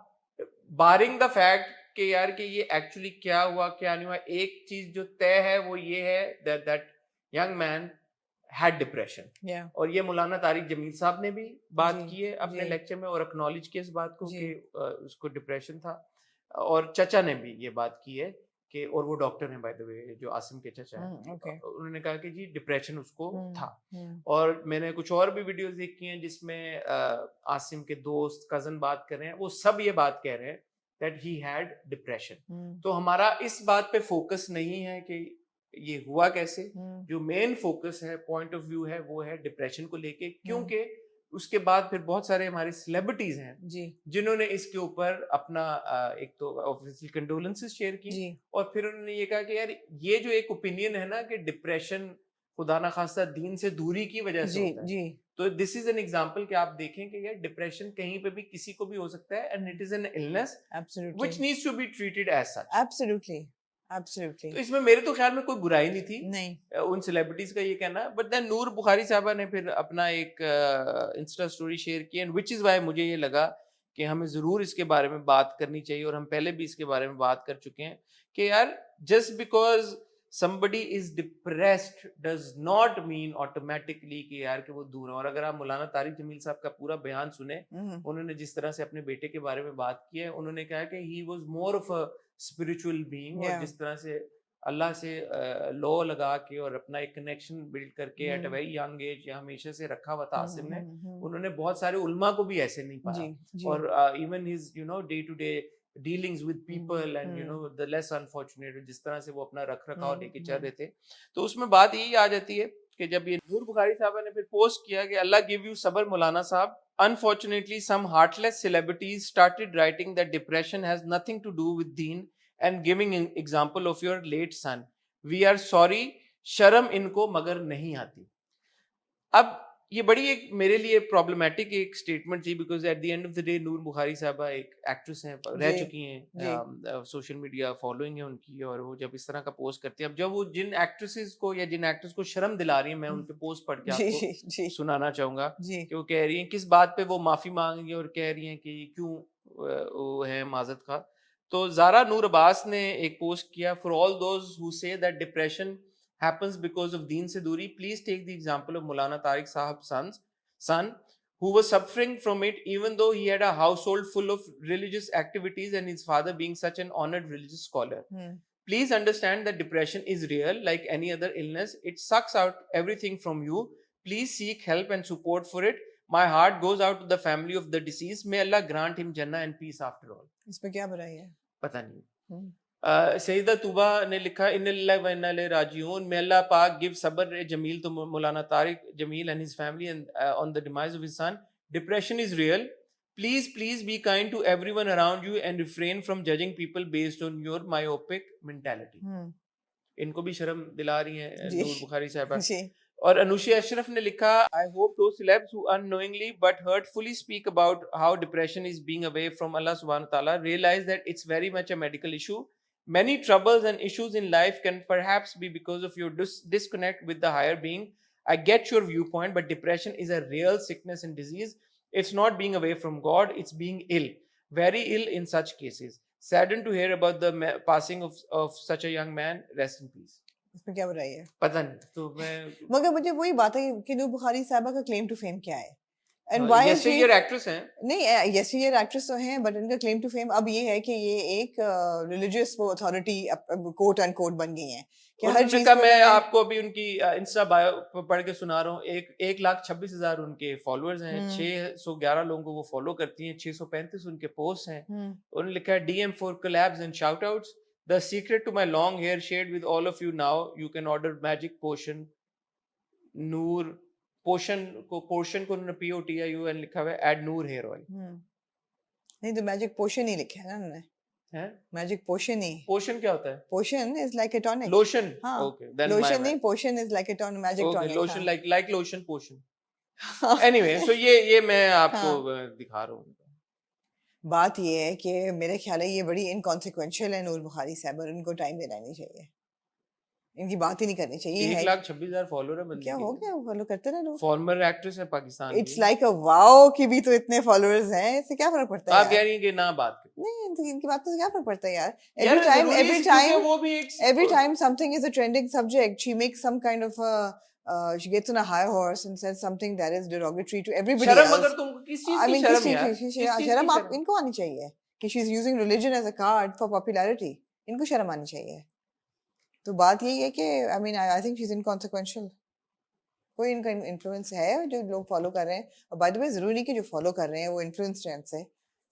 बारिंग द फैक्ट कि यार कि ये एक्चुअली क्या हुआ क्या नहीं हुआ, एक चीज जो तय है वो ये है that young man had depression. और ये मौलाना तारिक जमील साहब ने भी बात की है अपने लेक्चर में और एक्नॉलेज किया इस बात को कि उसको डिप्रेशन था, और चचा ने भी ये बात की है कि, और वो डॉक्टर हैं बाय द वे, जो आसिम के चचा हैं, उन्होंने कहा कि जी डिप्रेशन उसको था। और मैंने कुछ और भी वीडियोस देखी हैं जिसमें आसिम के दोस्त कजन बात कर रहे हैं, वो सब ये बात कह रहे हैं दैट ही हैड डिप्रेशन। तो हमारा इस बात पे फोकस नहीं है कि ये हुआ कैसे, जो मेन फोकस है, पॉइंट ऑफ व्यू है, वो है डिप्रेशन को लेके, क्योंकि उसके बाद फिर बहुत सारे हमारे सेलिब्रिटीज हैं जी जिन्होंने इसके ऊपर अपना एक तो ऑब्वियसली कंडोलेंसेस शेयर की, और फिर उन्होंने ये कहा कि यार ये जो एक ओपिनियन है ना कि डिप्रेशन खुदा ना खास्ता दीन से दूरी की वजह से होता है, तो दिस इज एन एग्जांपल कि आप देखें कि यार डिप्रेशन कहीं पे भी किसी को भी हो सकता है, and it is an illness which needs to be treated as such. Absolutely absolutely. तो इसमें मेरे तो ख्याल में कोई बुराई नहीं थी, नहीं उन सेलिब्रिटीज का ये कहना, बट देन नूर बुखारी साहबा ने फिर अपना एक इंस्टा स्टोरी शेयर की, एंड व्हिच इज व्हाई मुझे ये लगा कि हमें जरूर इसके बारे में बात करनी चाहिए, और हम पहले भी इसके बारे में बात कर चुके हैं कि यार just because somebody is depressed does not mean automatically कि यार कि वो दूर है। और अगर आप मौलाना तारिक जमील साहब का पूरा बयान सुने, उन्होंने जिस तरह से अपने बेटे के बारे में बात की है, उन्होंने कहा कि he was more of a spiritual being, और जिस तरह से अल्लाह से लॉ लगा के और अपना एक कनेक्शन बिल्ड करके at a very young age हमेशा से रखा हुआ था आसिम ने, उन्होंने बहुत सारे उलमा को भी ऐसे नहीं पाया, और even his you know day to day dealings with people and you know the less unfortunate, जिस तरह से वो अपना रख रखाव लेके चल रहे थे, तो उसमें बात यही आ जाती है कि जब ये नूर बुखारी साहब ने फिर पोस्ट किया कि अल्लाह गिव यू सबर मौलाना साहब, unfortunately some heartless celebrities started writing that depression has nothing to do with deen and giving an example of your late son, we are sorry, शर्म इनको मगर नहीं आती। अब ये बड़ी एक मेरे लिए प्रॉब्लमेटिक एक स्टेटमेंट थी, because at the end of the day Noor Bukhari साहबा एक एक्ट्रेस हैं, रह चुकी हैं, सोशल मीडिया फॉलोइंग है उनकी, और वो जब इस तरह का पोस्ट करती हैं, अब जब वो जिन एक्ट्रेसेस को या जिन एक्टर्स को शर्म दिला रही है, मैं उनके पोस्ट पढ़ के आपको सुनाना चाहूंगा कि वो कह रही हैं किस बात पे वो माफी मांग रही है, और कह रही हैं कि क्यों वो है माजत का। तो ज़ारा नूर अब्बास ने एक पोस्ट किया, for all those who say that depression happens because of deen se duri, please take the example of Maulana Tariq Sahib's son who was suffering from it even though he had a household full of religious activities and his father being such an honored religious scholar. Please understand that depression is real like any other illness. It sucks out everything from you. Please seek help and support for it. My heart goes out to the family of the deceased. May Allah grant him Jannah and peace after all. इसमें क्या बुराई है? पता नहीं। सईदा तुबा ने लिखा इन्ना लिल्लाहि व इन्ना इलैहि राजिऊन, may Allah पाक give sabr jameel to Maulana Tariq Jameel and his family and on the demise of his son. Depression is real. Please be kind to everyone around you and refrain from judging people based on your myopic mentality. इनको भी शर्म दिला रही हैं नूर बुखारी साहबा। और अनुषा अशरफ ने लिखा, I hope those celebs who unknowingly but hurtfully speak about how depression is being away from Allah subhanahu wa ta'ala realize that it's very much a medical issue. Many troubles and issues in life can perhaps be because of your disconnect with the higher being. I get your viewpoint, but depression is a real sickness and disease. It's not being away from God, it's being ill. Very ill in such cases. Saddened to hear about the passing of such a young man. Rest in peace. इसमें क्या बुराई है? पता नहीं, तो मैं मगर मुझे वही बात है कि नूर बुखारी साहबा का क्लेम टू फेम क्या है? And why yes she actress हैं? नहीं, yes ये एक्ट्रेस तो हैं, बट इनका क्लेम टू फेम अब ये है कि ये एक रिलीजियस वो अथॉरिटी कोट एंड कोट बन गई हैं कि हर चीज का मैं आपको अभी उनकी इंस्टा बायो पढ़ के सुना रहा हूँ। 1,26,000 उनके फॉलोअर्स हैं, 611 लोगों को वो फॉलो करती हैं, 635 उनके पोस्ट हैं। उन्होंने लिखा है DM for collabs and shout outs. The secret to my long hair shared with all of you now. You can order magic potion. नूर पोशन को उन्होंने POTION लिखा हुआ है, ऐड नूर हेयर ऑयल। नहीं तो मैजिक पोशन ही लिखा है ना उन्होंने, है मैजिक पोशन ही। पोशन क्या होता है? Potion is like a tonic. Lotion, okay then lotion नहीं, potion is like a tonic, magic tonic. Lotion like lotion potion. Anyway so ये मैं आपको दिखा रहा हूँ। बात ये है कि मेरे ख्याल है ये बड़ी इनकॉन्सिक्वेंशियल है नूर बुखारी साहब, और उनको टाइम देना नहीं चाहिए। इनकी बात ही नहीं करनी चाहिए। 1,26,000 फॉलोअर है, क्या हो गया, फॉलो करते रहे लोग। फॉर्मर एक्ट्रेस है पाकिस्तान की। इट्स लाइक अ वाओ कि भी तो इतने फॉलोअर्स हैं, इससे क्या फर्क पड़ता है? आप कह रही हैं कि ना बात नहीं, इनकी बात से क्या फर्क पड़ता है यार? every time something is a trending subject, she makes some kind of she gets on a high horse and says something that is derogatory to everybody else. शर्म अगर तुमको किस चीज की शर्म यार? शर्म आप इनको आनी चाहिए कि she is using religion as a card for popularity. इनको शर्म आनी चाहिए। तो बात यही है कि I mean I think she's inconsequential. कोई इनका इन्फ्लुएंस है जो लोग फॉलो कर रहे हैं, और बाय द वे जरूरी नहीं कि जो फॉलो कर रहे हैं वो इन्फ्लुएंस ट्रेंड से।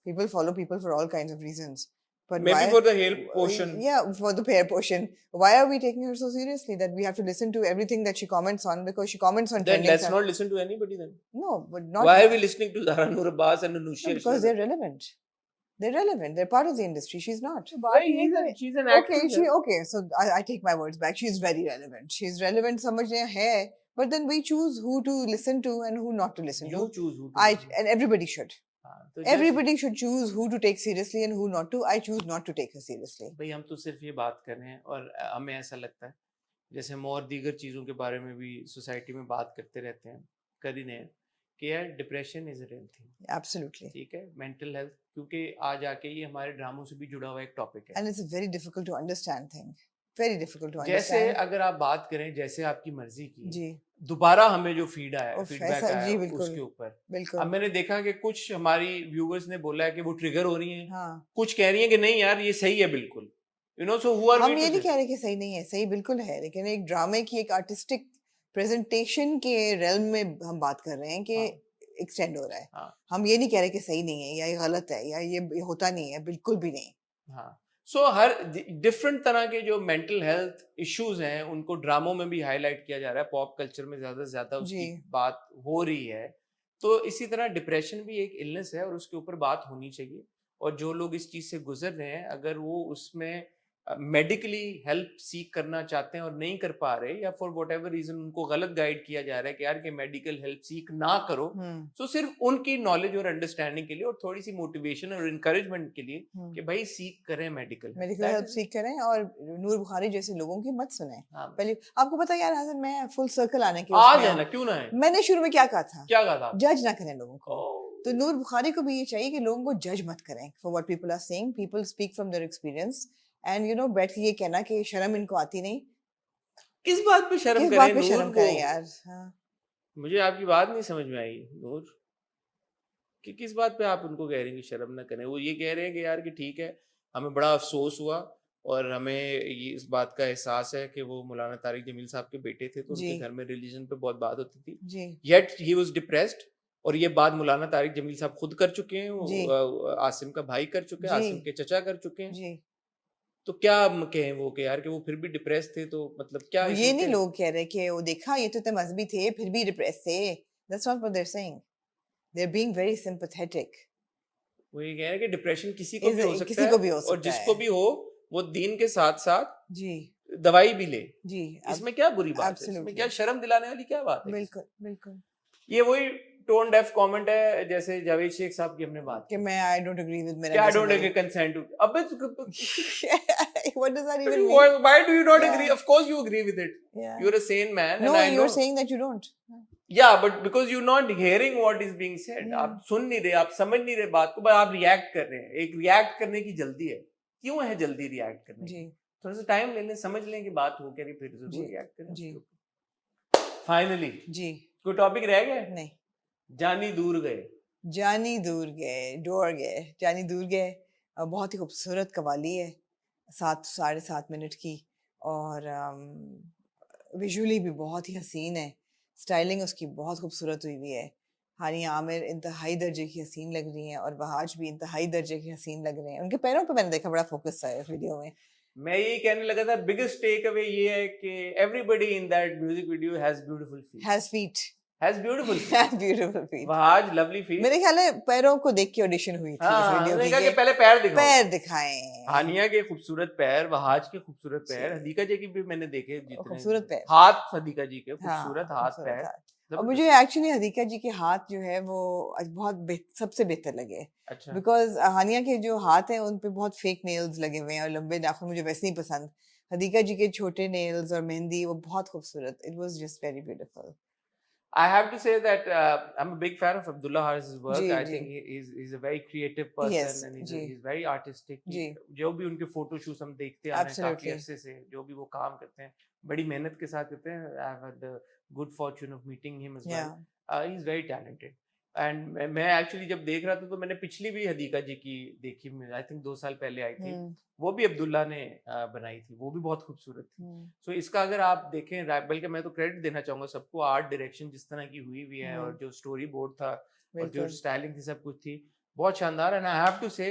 People follow people for all kinds of reasons. But maybe for the hair portion. Yeah, for the hair portion. Why are we taking her so seriously that we have to listen to everything that she comments on because she comments on then let's not listen to anybody then. No, but not. Why are we listening to Zara Noor Abbas and Anushka? Because they're relevant. They're relevant. They're part of the industry. She's not. She's an actress. Okay, so I take my words back. She's very relevant. She's relevant समझ रहे हैं, but then we choose who to listen to and who not to listen to. You choose who to listen. And everybody should. Everybody should choose who to take seriously and who not to. I choose not to take her seriously. भाई हम तो सिर्फ ये बात कर रहे हैं, और हमें ऐसा लगता है जैसे हम और दीगर चीज़ों के बारे में भी सोसाइटी में बात करते रहते हैं, कर ही नहीं कि यार depression is a real thing. Absolutely ठीक है, मेंटल हेल्थ, क्योंकि आज आके ये हमारे ड्रामों से भी जुड़ा हुआ एक टॉपिक है। And it's very difficult to understand thing, very difficult to understand. जैसे अगर आप बात करें जैसे आपकी मर्जी की जी, दोबारा हमें जो फीडबैक आया उसके ऊपर, अब मैंने देखा कि कुछ हमारी व्यूअर्स ने बोला है कि वो ट्रिगर हो रही हैं, हाँ। कुछ कह रही हैं कि नहीं यार ये सही है बिल्कुल, you know, so who are हम ये नहीं कह रहे कि सही नहीं है, सही बिल्कुल है, लेकिन एक ड्रामे की एक आर्टिस्टिक प्रेजेंटेशन के रेल्म में हम बात कर रहे हैं कि एक्सटेंड हो रहा है, हाँ। हम ये नहीं कह रहे कि सही नहीं है या ये गलत है या ये होता नहीं है, बिल्कुल भी नहीं, हाँ। सो हर डिफरेंट तरह के जो मेंटल हेल्थ इश्यूज हैं उनको ड्रामों में भी हाईलाइट किया जा रहा है, पॉप कल्चर में ज्यादा से ज्यादा उसकी बात हो रही है। तो इसी तरह डिप्रेशन भी एक इलनेस है और उसके ऊपर बात होनी चाहिए, और जो लोग इस चीज से गुजर रहे हैं अगर वो उसमें मेडिकली हेल्प सीख करना चाहते हैं और नहीं कर पा रहे, या फॉर वट एवर रीजन उनको गलत गाइड किया जा रहा है कि यार कि मेडिकल हेल्प सीख ना करो, तो सिर्फ उनकी नॉलेज और अंडरस्टैंडिंग के लिए और थोड़ी सी मोटिवेशन और इनकरेजमेंट के लिए कि भाई सीख करें, मेडिकल हेल्प सीख करें, और नूर बुखारी जैसे लोगों की मत सुने। पहले आपको पता है यार हसन, मैं फुल सर्कल आने के आ जाना क्यों ना है, मैंने शुरू में क्या कहा था, जज ना करें लोगों को। तो नूर बुखारी को भी ये चाहिए कि लोगों को जज मत करें for what people are saying, people speak from their experience, and you know बैठ के ये कहना कि शर्म इनको आती नहीं, किस बात पे शर्म करें, पे शर्म करें यार, हाँ। मुझे आपकी बात नहीं समझ में आई नूर, कि किस बात पे आप उनको कह रहे हैं कि शर्म ना करें। वो ये कह रहे हैं कि यार कि ठीक है हमें बड़ा अफसोस हुआ और हमें ये इस बात का एहसास है कि वो मौलाना तारिक जमील साहब के बेटे थे, तो उनके घर में रिलीजन पे बहुत बात होती थी, येट ही वाज डिप्रेस्ड, और ये बात मौलाना तारिक जमील साहब खुद कर चुके हैं, आसिम का भाई कर चुके हैं, आसिम के चचा कर चुके हैं, तो क्या कहें वो कि यार कि वो फिर भी डिप्रेस थे, तो मतलब क्या ये नहीं लोग कह रहे कि वो देखा ये तो इतने मजहबी थे फिर भी डिप्रेस थे, that's not what they are saying, they are being very sympathetic. वो ये कह रहे हैं कि डिप्रेशन किसी को भी हो सकता है, और जिसको भी हो वो दीन के साथ साथ जी दवाई भी ले जी, इसमें क्या बुरी बात है, इसमें क्या शर्म दिलाने वाली क्या बात है? बिल्कुल बिल्कुल, ये वही टोन डेफ कमेंट है जैसे जावेद शेख साहब की हमने बात कि मैं आई डोंट एग्री विद मेरा, I don't agree consent to, अबे what does that even mean? Why do you not agree? Of course you agree with it. You're a sane man. No, and you're saying that you don't. Yeah, but because you're not hearing what is being said. आप सुन नहीं रहे, आप समझ नहीं रहे बात को, बस आप रिएक्ट कर रहे हैं। एक रिएक्ट करने की जल्दी है, क्यों है जल्दी रिएक्ट करने की? थोड़ा सा टाइम ले लें, समझ लें कि बात हो क्या रही, फिर जरूर रिएक्ट करें जी। फाइनली जी कोई टॉपिक रह गया? नहीं, जानी दूर गए, जानी दूर गए, डोर गए, जानी दूर गए। बहुत ही खूबसूरत कवाली है, 7-7.5 मिनट की, और विजुअली भी बहुत ही हसीन है, स्टाइलिंग उसकी बहुत खूबसूरत हुई हुई है। हानिया आमिर इंतहाई दर्जे की हसीन लग रही हैं और वहाज भी इंतहाई दर्जे की हसीन लग रहे हैं। उनके पैरों पे मैंने देखा बड़ा फोकस था इस वीडियो में। मैं यही कहने लगा था, बिगेस्ट टेक अवे ये है कि everybody in that music video has beautiful feet, has feet, has beautiful feet, has beautiful feet, Wahaj lovely feet. मेरे ख्याल है पैरों को देख के ऑडिशन हुई थी इस वीडियो की, कि पहले पैर दिखाओ, पैर दिखाएं। हानिया के खूबसूरत पैर, वहाज के खूबसूरत पैर, हदीका जी की भी मैंने देखे खूबसूरत पैर, हाथ हदीका जी के खूबसूरत हाथ पैर। और मुझे एक्चुअली हदीका जी के हाथ जो है वो बहुत सबसे बेहतर लगे, बिकॉज हानिया के जो हाथ हैं उन पे बहुत फेक नेल्स लगे हुए हैं और लंबे नाखून मुझे वैसे नहीं पसंद। हदीका जी के छोटे नेल्स और मेहंदी वो बहुत खूबसूरत, it was just very beautiful. I have to say that I'm a big fan of Abdullah Haris's work. जी I जी. think he's a very creative person Yes, and जी he's very artistic. जी. जो भी उनके फोटो शूट्स हम देखते आ रहे हैं काफी Absolutely. अरसे से, जो भी वो काम करते हैं बड़ी मेहनत के साथ करते हैं. I have had the good fortune of meeting him as well. He's very talented. And मैं एक्चुअली जब देख रहा था तो मैंने पिछली भी हदीका जी की देखी, आई थिंक 2 साल पहले आई थी, वो भी अब्दुल्ला ने बनाई थी, वो भी बहुत खूबसूरत थी. सो इसका अगर आप देखें, बल्कि मैं तो क्रेडिट देना चाहूंगा सबको, आर्ट डायरेक्शन जिस तरह की हुई है और जो स्टोरी बोर्ड था और जो स्टाइलिंग थी, सब कुछ थी बहुत शानदार. एंड आई हैव टू से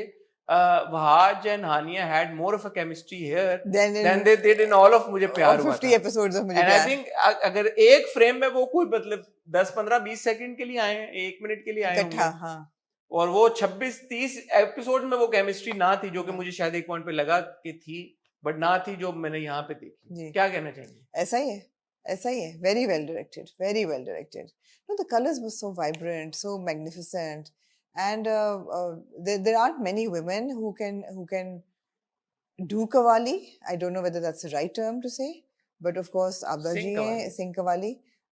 Wahaj and Hania had more of a chemistry here than they did in all of मुझे प्यार हुआ 50 episodes of मुझे प्यार. And I think अगर एक फ्रेम में वो कोई मतलब 10, 15, 20 सेकंड के लिए आए हैं, 1 मिनट के लिए आए होंगे, हाँ. और वो 26, 30 एपिसोड में वो केमिस्ट्री ना थी जो कि मुझे शायद एक पॉइंट पे लगा कि थी, बट ना थी जो मैंने यहाँ पे देखी. क्या कहना चाहेंगे? ऐसा ही है. Very well directed, very well directed. No, the colors were so vibrant, so magnificent. And there aren't many women who can do qawwali. I don't know whether that's the right term to say, but of course Abda ji hai, sing qawwali.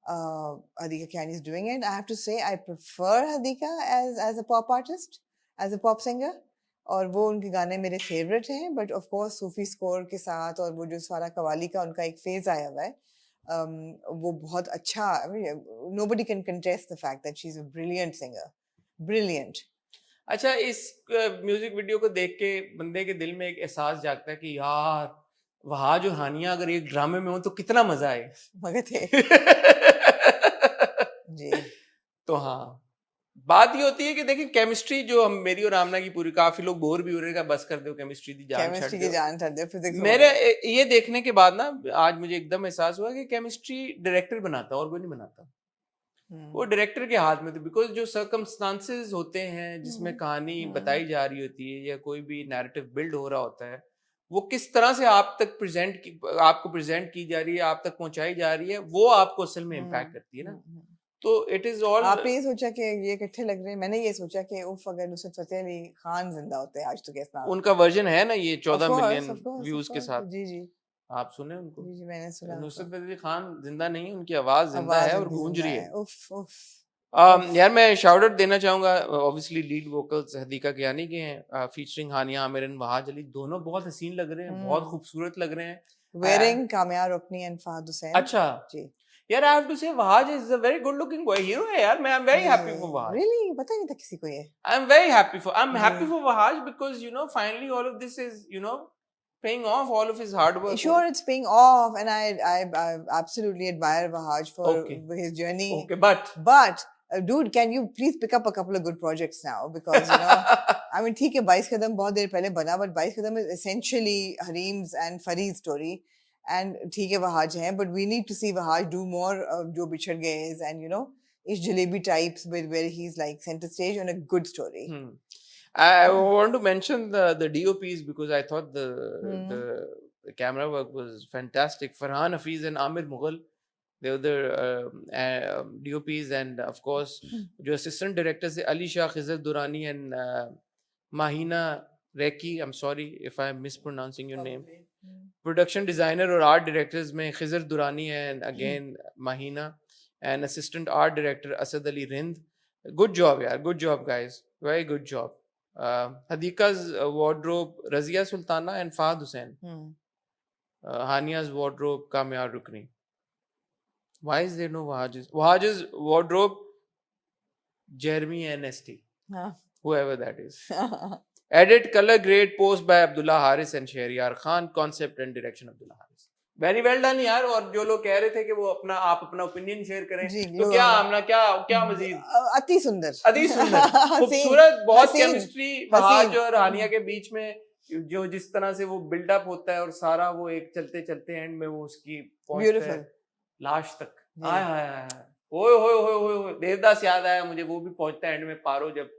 Hadika Kiani is doing it. I have to say I prefer Hadika as a pop artist, as a pop singer. और वो उनके गाने मेरे favourite हैं, but of course Sufi score के साथ और वो जो सारा कवाली का उनका एक फेज आया हुआ है, वो बहुत अच्छा. nobody can contest the fact that she's a brilliant singer. Brilliant. अच्छा, इस म्यूजिक वीडियो को देख के बंदे के दिल में एक एहसास जागता है कि यार वहाँ जो हानिया अगर एक ड्रामे में हो तो कितना मजा आए. मगर थे जी. तो हाँ, बात ये होती है कि देखिए केमिस्ट्री जो हम मेरी और आमना की पूरी, काफी लोग बोर भी हो रहे हैं, बस कर दो केमिस्ट्री की जान छाड़ दो. फिजिक्स मेरे ये देखने के बाद ना आज मुझे एकदम एहसास हुआ कि केमिस्ट्री डायरेक्टर बनाता और कोई नहीं बनाता. वो डायरेक्टर के हाथ में थे, बिकॉज जो सर्कमस्टांसेस होते हैं जिसमें कहानी बताई जा रही होती है या कोई भी नैरेटिव बिल्ड हो रहा होता है, वो किस तरह से आप तक आपको प्रेजेंट की जा रही है, आप तक पहुंचाई जा रही है, वो आपको असल में इम्पैक्ट करती है ना. तो इट इज ऑल. आपने ये सोचा कि ये इकट्ठे लग रहे हैं, मैंने ये सोचा कि उफ अगर नुसरत फतेह अली खान जिंदा होते आज तो कैसा. उनका वर्जन है ना ये 14 मिलियन व्यूज के साथ. जी जी. आप सुने उनको? जी मैंने सुना. नुसरत फतेह अली खान जिंदा नहीं है, उनकी आवाज जिंदा है और गूंज रही है. उफ. यार मैं शाउट आउट देना चाहूंगा, obviously lead vocals Hadiqa Kiani के हैं, फीचरिंग हानिया आमिर एंड वहाज अली. दोनों बहुत हसीन लग रहे हैं, बहुत खूबसूरत लग रहे हैं. Wearing Kamiya Rukni and Fahad Hussain. अच्छा जी. यार I have to say Wahaj is a very good looking boy, hero है यार. मैं I am very happy for Wahaj. Really पता नहीं था किसी को ये. I am very happy for Wahaj because you know finally all of this is you know paying off all of his hard work. Sure, it's paying off, and I absolutely admire Wahaj for his journey. Okay, but dude, can you please pick up a couple of good projects now, because you know I mean ठीक है 22 कदम बहुत देर पहले बना, but 22 Kadam is essentially Hareem's and Fareed's story, and ठीक है Wahaj है, but we need to see Wahaj do more जो बिछड़ गए is, and you know इस jalebi types where he's like center stage on a good story. I want to mention the DOPs because I thought the camera work was fantastic. Farhan Hafiz and Amir Mughal, they were the DOPs, and of course जो assistant directors थे Ali Shah, Khizr Durrani and Mahina Reki. I'm sorry if I'm mispronouncing your name. Production designer और art directors में Khizr Durrani and again Mahina, and assistant art director Asad Ali Rind. Good job yaar, good job guys, very good job. Hadika's wardrobe Razia Sultana and Fahad Hussain. Hania's wardrobe Kamya Rukni. Why is there no Wahaj's wardrobe Jeremy NST. Whoever that is. Edit color grade post by Abdullah Haris and Shahryar Khan. Concept and direction Abdullah Haris. Very well done यार. और जो लोग कह रहे थे कि वो आप अपना ओपिनियन शेयर करें, तो क्या हमने क्या मजीद. अति सुंदर खूबसूरत, बहुत केमिस्ट्री वहाज और हानिया के बीच में, जो जिस तरह से वो बिल्डअप होता है और सारा वो एक चलते चलते एंड में वो उसकी पहुंचता है लास्ट तक. ओए देवदास याद आया मुझे, वो भी पहुंचता है एंड में पारो जब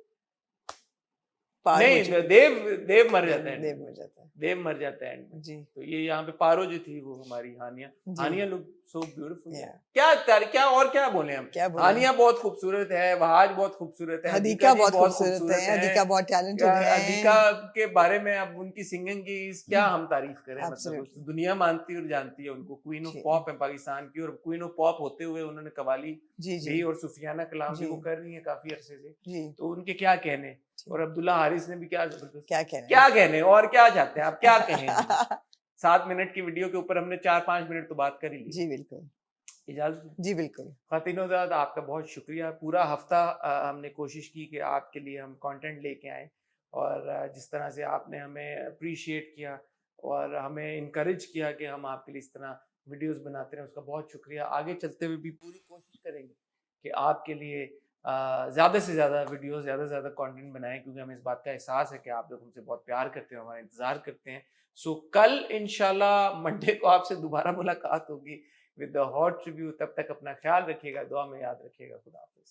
नहीं, देव मर जाता है, देव मर जाता है, देव मर जाता है जी। तो ये यहाँ पे पारो जो थी वो हमारी हानिया लुक सो ब्यूटीफुल। क्या और क्या बोले हम, हानिया बहुत खूबसूरत है, वहाज बहुत खूबसूरत है, हदीका बहुत खूबसूरत है, हदीका बहुत टैलेंटेड है। हदीका के बारे में अब उनकी सिंगिंग की क्या हम तारीफ करें, मतलब दुनिया मानती और जानती है उनको, क्वीन ऑफ पॉप है पाकिस्तान की, और क्वीन ऑफ पॉप होते हुए उन्होंने कवाली भी और सूफियाना कलाम भी वो कर रही है काफी अरसे से, तो उनके क्या कहने। और अब्दुल्ला हारिस ने भी क्या कहने और क्या चाहते हैं आप, क्या कहें। 7 मिनट की वीडियो के ऊपर हमने 4-5 मिनट तो बात कर ही ली। जी बिल्कुल, इजाजत। जी बिल्कुल। खातिनोज़ाद आपका बहुत शुक्रिया, पूरा हफ्ता हमने कोशिश की कि आपके लिए हम कंटेंट लेके आए, और जिस तरह से आपने हमें अप्रिशिएट किया और हमें इनकरेज किया कि हम आपके लिए इस तरह वीडियोस बनाते रहे, उसका बहुत शुक्रिया। आगे चलते हुए भी पूरी कोशिश करेंगे कि आपके लिए ज़्यादा से ज़्यादा वीडियोस, ज़्यादा से ज़्यादा कंटेंट बनाएं, क्योंकि हमें इस बात का एहसास है कि आप लोग हमसे बहुत प्यार करते हैं, हमारा इंतज़ार करते हैं। सो कल इंशाल्लाह मंडे को आपसे दोबारा मुलाकात होगी विद द हॉट रिव्यू। तब तक अपना ख्याल रखिएगा, दुआ में याद रखिएगा। खुदा हाफिज़।